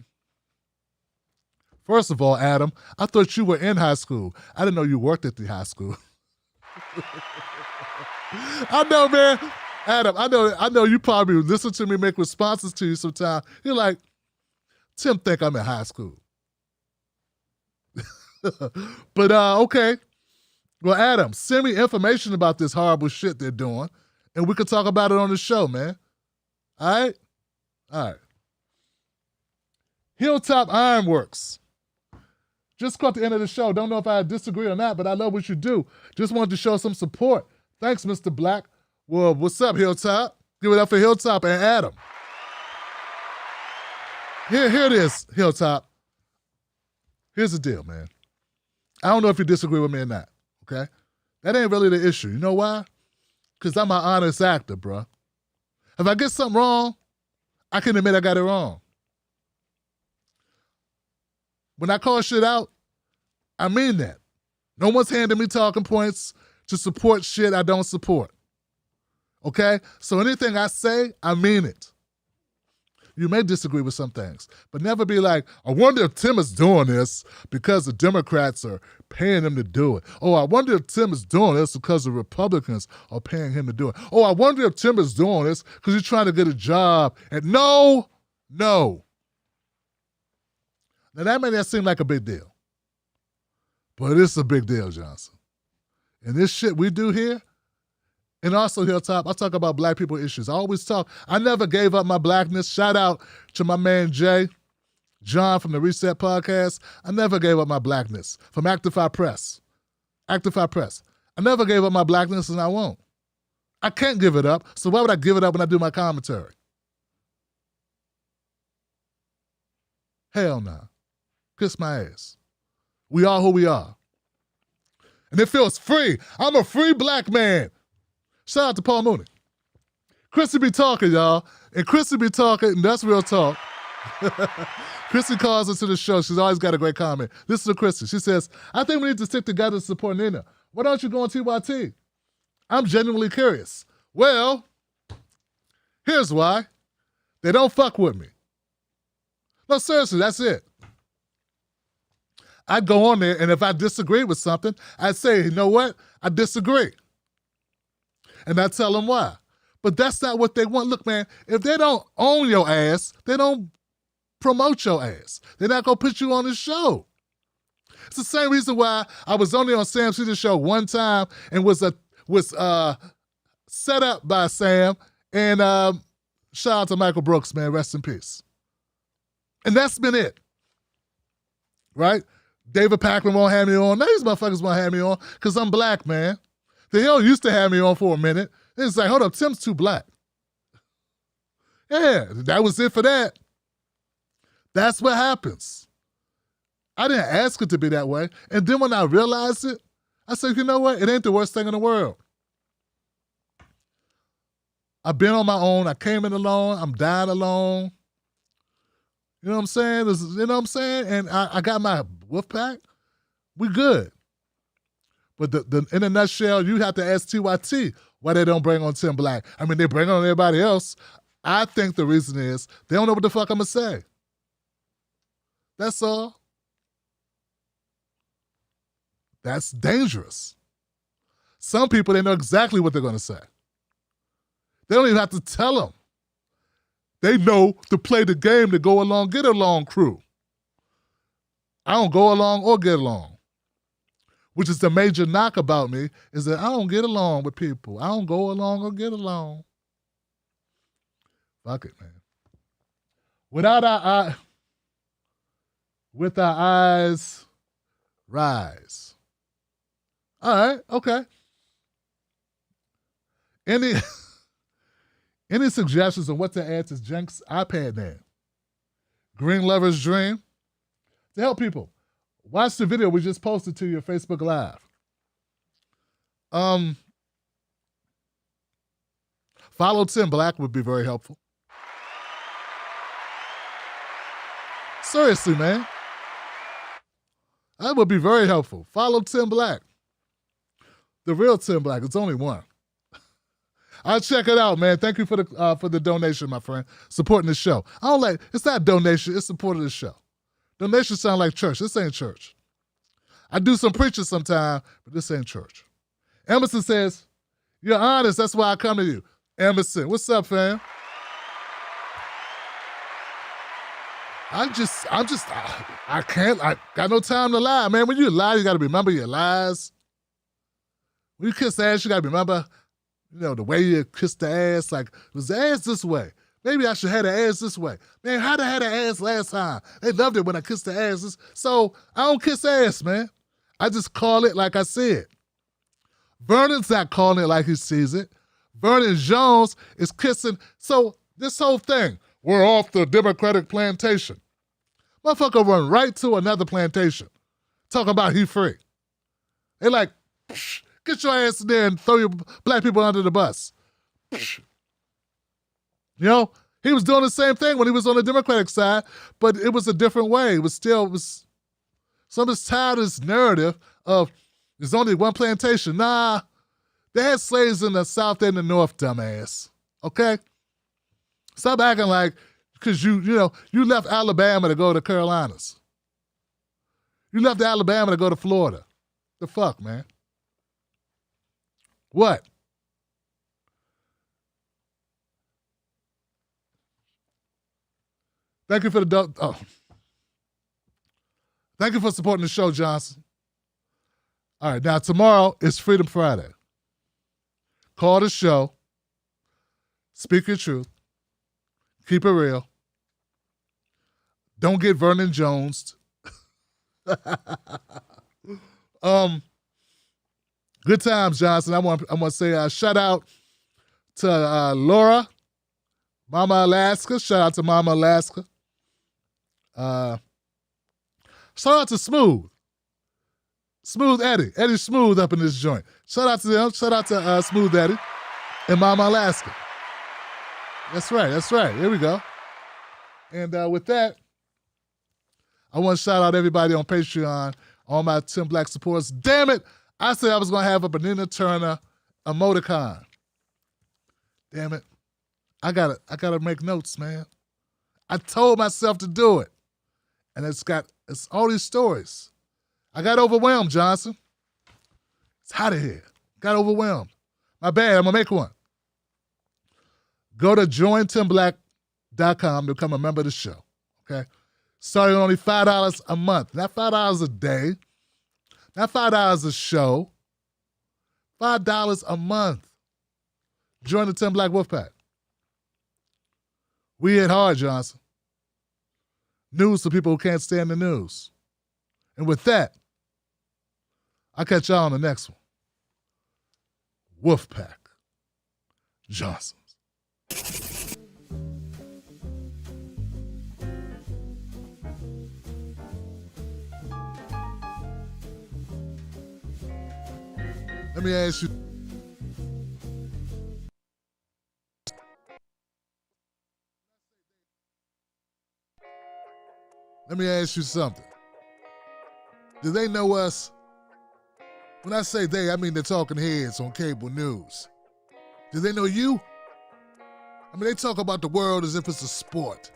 First of all, Adam, I thought you were in high school. I didn't know you worked at the high school. I know, man. Adam, I know you probably listen to me make responses to you sometimes. You're like, Tim think I'm in high school. But, okay. Well, Adam, send me information about this horrible shit they're doing, and we can talk about it on the show, man. All right? All right. Hilltop Ironworks. Just caught the end of the show. Don't know if I disagree or not, but I love what you do. Just wanted to show some support. Thanks, Mr. Black. Well, what's up, Hilltop? Give it up for Hilltop and Adam. Here it is, Hilltop. Here's the deal, man. I don't know if you disagree with me or not, okay? That ain't really the issue. You know why? Because I'm an honest actor, bro. If I get something wrong, I can admit I got it wrong. When I call shit out, I mean that. No one's handing me talking points to support shit I don't support. Okay? So anything I say, I mean it. You may disagree with some things, but never be like, I wonder if Tim is doing this because the Democrats are paying him to do it. Oh, I wonder if Tim is doing this because the Republicans are paying him to do it. Oh, I wonder if Tim is doing this because he's trying to get a job. And no. Now that may not seem like a big deal, but it's a big deal, Johnson. And this shit we do here, and also Hilltop, I talk about black people issues. I never gave up my blackness. Shout out to my man John from the Reset Podcast. I never gave up my blackness. From Actify Press. I never gave up my blackness, and I won't. I can't give it up, so why would I give it up when I do my commentary? Hell no. Kiss my ass. We are who we are. And it feels free. I'm a free black man. Shout out to Paul Mooney. Chrissy be talking, y'all. And Chrissy be talking, and that's real talk. Chrissy calls into the show. She's always got a great comment. Listen to Chrissy. She says, I think we need to stick together to support Nina. Why don't you go on TYT? I'm genuinely curious. Well, here's why. They don't fuck with me. No, seriously, that's it. I'd go on there, and if I disagree with something, I'd say, you know what? I disagree. And I tell them why. But that's not what they want. Look, man, if they don't own your ass, they don't promote your ass. They're not going to put you on the show. It's the same reason why I was only on Sam Cedars' show one time and was set up by Sam. And shout out to Michael Brooks, man. Rest in peace. And that's been it. Right? David Packman won't have me on. Now these motherfuckers won't have me on because I'm black, man. The hell used to have me on for a minute. It's like, hold up, Tim's too black. Yeah, that was it for that. That's what happens. I didn't ask it to be that way. And then when I realized it, I said, you know what? It ain't the worst thing in the world. I've been on my own. I came in alone. I'm dying alone. You know what I'm saying? You know what I'm saying? And I got my wolf pack. We good. But in a nutshell, you have to ask TYT why they don't bring on Tim Black. I mean, they bring on everybody else. I think the reason is they don't know what the fuck I'm going to say. That's all. That's dangerous. Some people, they know exactly what they're going to say. They don't even have to tell them. They know to play the game to go along, get along crew. I don't go along or get along. Which is the major knock about me, is that I don't get along with people. I don't go along or get along. Fuck it, man. With our eyes rise. All right, okay. Any suggestions on what to add to Jenk's iPad name? Green Lover's Dream? To help people, watch the video we just posted to your Facebook Live. Follow Tim Black would be very helpful. Seriously, man. That would be very helpful. Follow Tim Black. The real Tim Black. It's only one. I'll check it out, man. Thank you for the donation, my friend. Supporting the show. It's not donation, it's supporting the show. Donations sound like church. This ain't church. I do some preaching sometime, but this ain't church. Emerson says, you're honest, that's why I come to you. Emerson, what's up, fam? I got no time to lie, man. When you lie, you got to remember your lies. When you kiss ass, you got to remember, the way you kiss the ass. Like, was the ass this way? Maybe I should have the ass this way. Man, how'd I have the ass last time? They loved it when I kissed the ass. So I don't kiss ass, man. I just call it like I see it. Vernon's not calling it like he sees it. Vernon Jones is kissing. So this whole thing, we're off the Democratic plantation. Motherfucker run right to another plantation. Talking about he free. They like, get your ass in there and throw your black people under the bus. He was doing the same thing when he was on the Democratic side, but it was a different way. It was some of this tired of this narrative of there's only one plantation. Nah, they had slaves in the South and the North, dumbass. Okay? Stop acting like Because you left Alabama to go to Carolinas. You left Alabama to go to Florida. The fuck, man? What? Thank you for Thank you for supporting the show, Johnson. All right, now tomorrow is Freedom Friday. Call the show. Speak your truth. Keep it real. Don't get Vernon Jones. Good times, Johnson. I want to say shout out to Laura, Mama Alaska. Shout out to Mama Alaska. Shout out to Smooth Eddie. Eddie Smooth up in this joint. Shout out to them. Shout out to Smooth Eddie and Mama Alaska. That's right. Here we go. And with that, I want to shout out everybody on Patreon, all my Tim Black supporters. Damn it! I said I was going to have a Benina Turner emoticon. Damn it. I gotta make notes, man. I told myself to do it. And it's all these stories. I got overwhelmed, Johnson. It's hot in here. Got overwhelmed. My bad, I'm gonna make one. Go to jointimblack.com to become a member of the show. Okay? Starting at only $5 a month. Not $5 a day. Not $5 a show. $5 a month. Join the Tim Black Wolfpack. We hit hard, Johnson. News for people who can't stand the news. And with that, I'll catch y'all on the next one. Wolfpack. Johnsons. Let me ask you. Let me ask you something. Do they know us? When I say they, I mean the talking heads on cable news. Do they know you? I mean, they talk about the world as if it's a sport.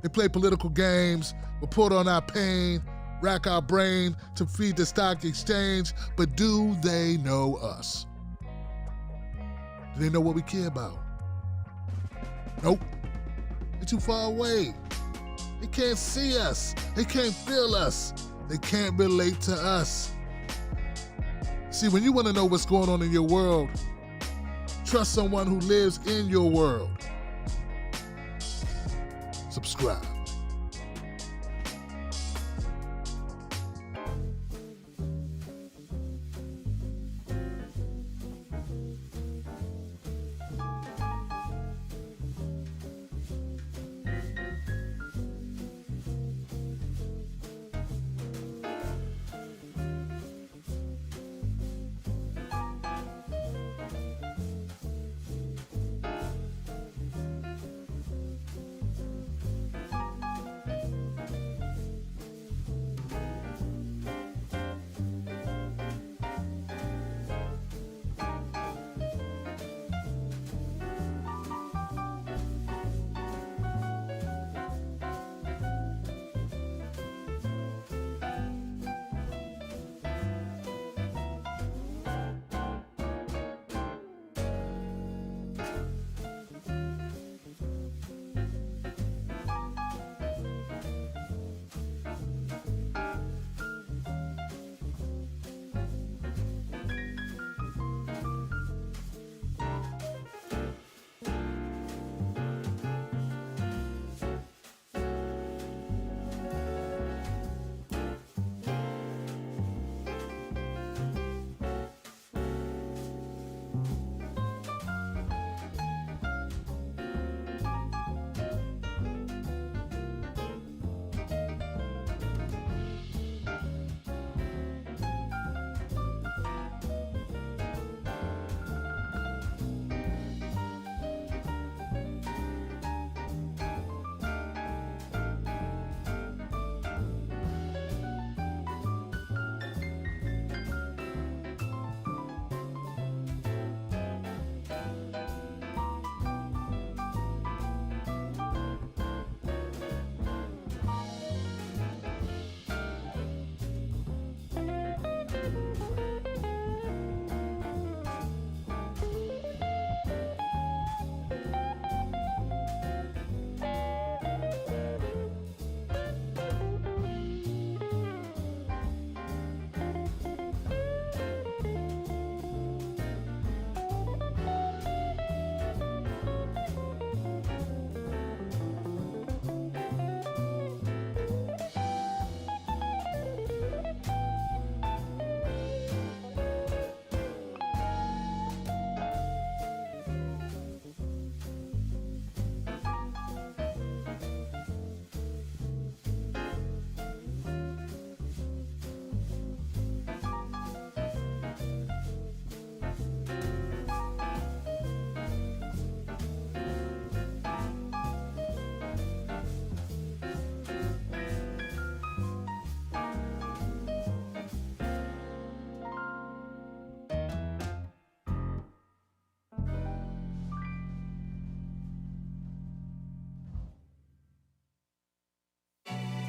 They play political games, report on our pain, rack our brain to feed the stock exchange, but do they know us? Do they know what we care about? Nope. They're too far away. They can't see us. They can't feel us. They can't relate to us. See, when you want to know what's going on in your world, trust someone who lives in your world. Subscribe.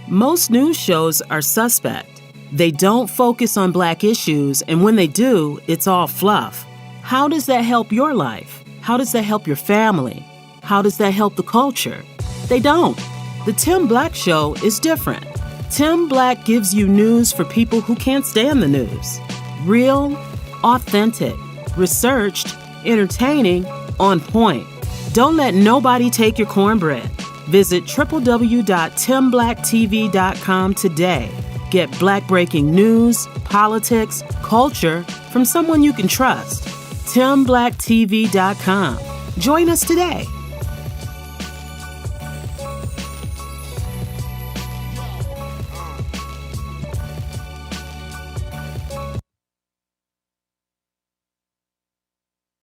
Most news shows are suspect. They don't focus on Black issues, and when they do, it's all fluff. How does that help your life? How does that help your family? How does that help the culture? They don't. The Tim Black Show is different. Tim Black gives you news for people who can't stand the news. Real, authentic, researched, entertaining, on point. Don't let nobody take your cornbread. Visit www.timblacktv.com today. Get Black breaking news, politics, culture from someone you can trust. TimBlackTV.com. Join us today.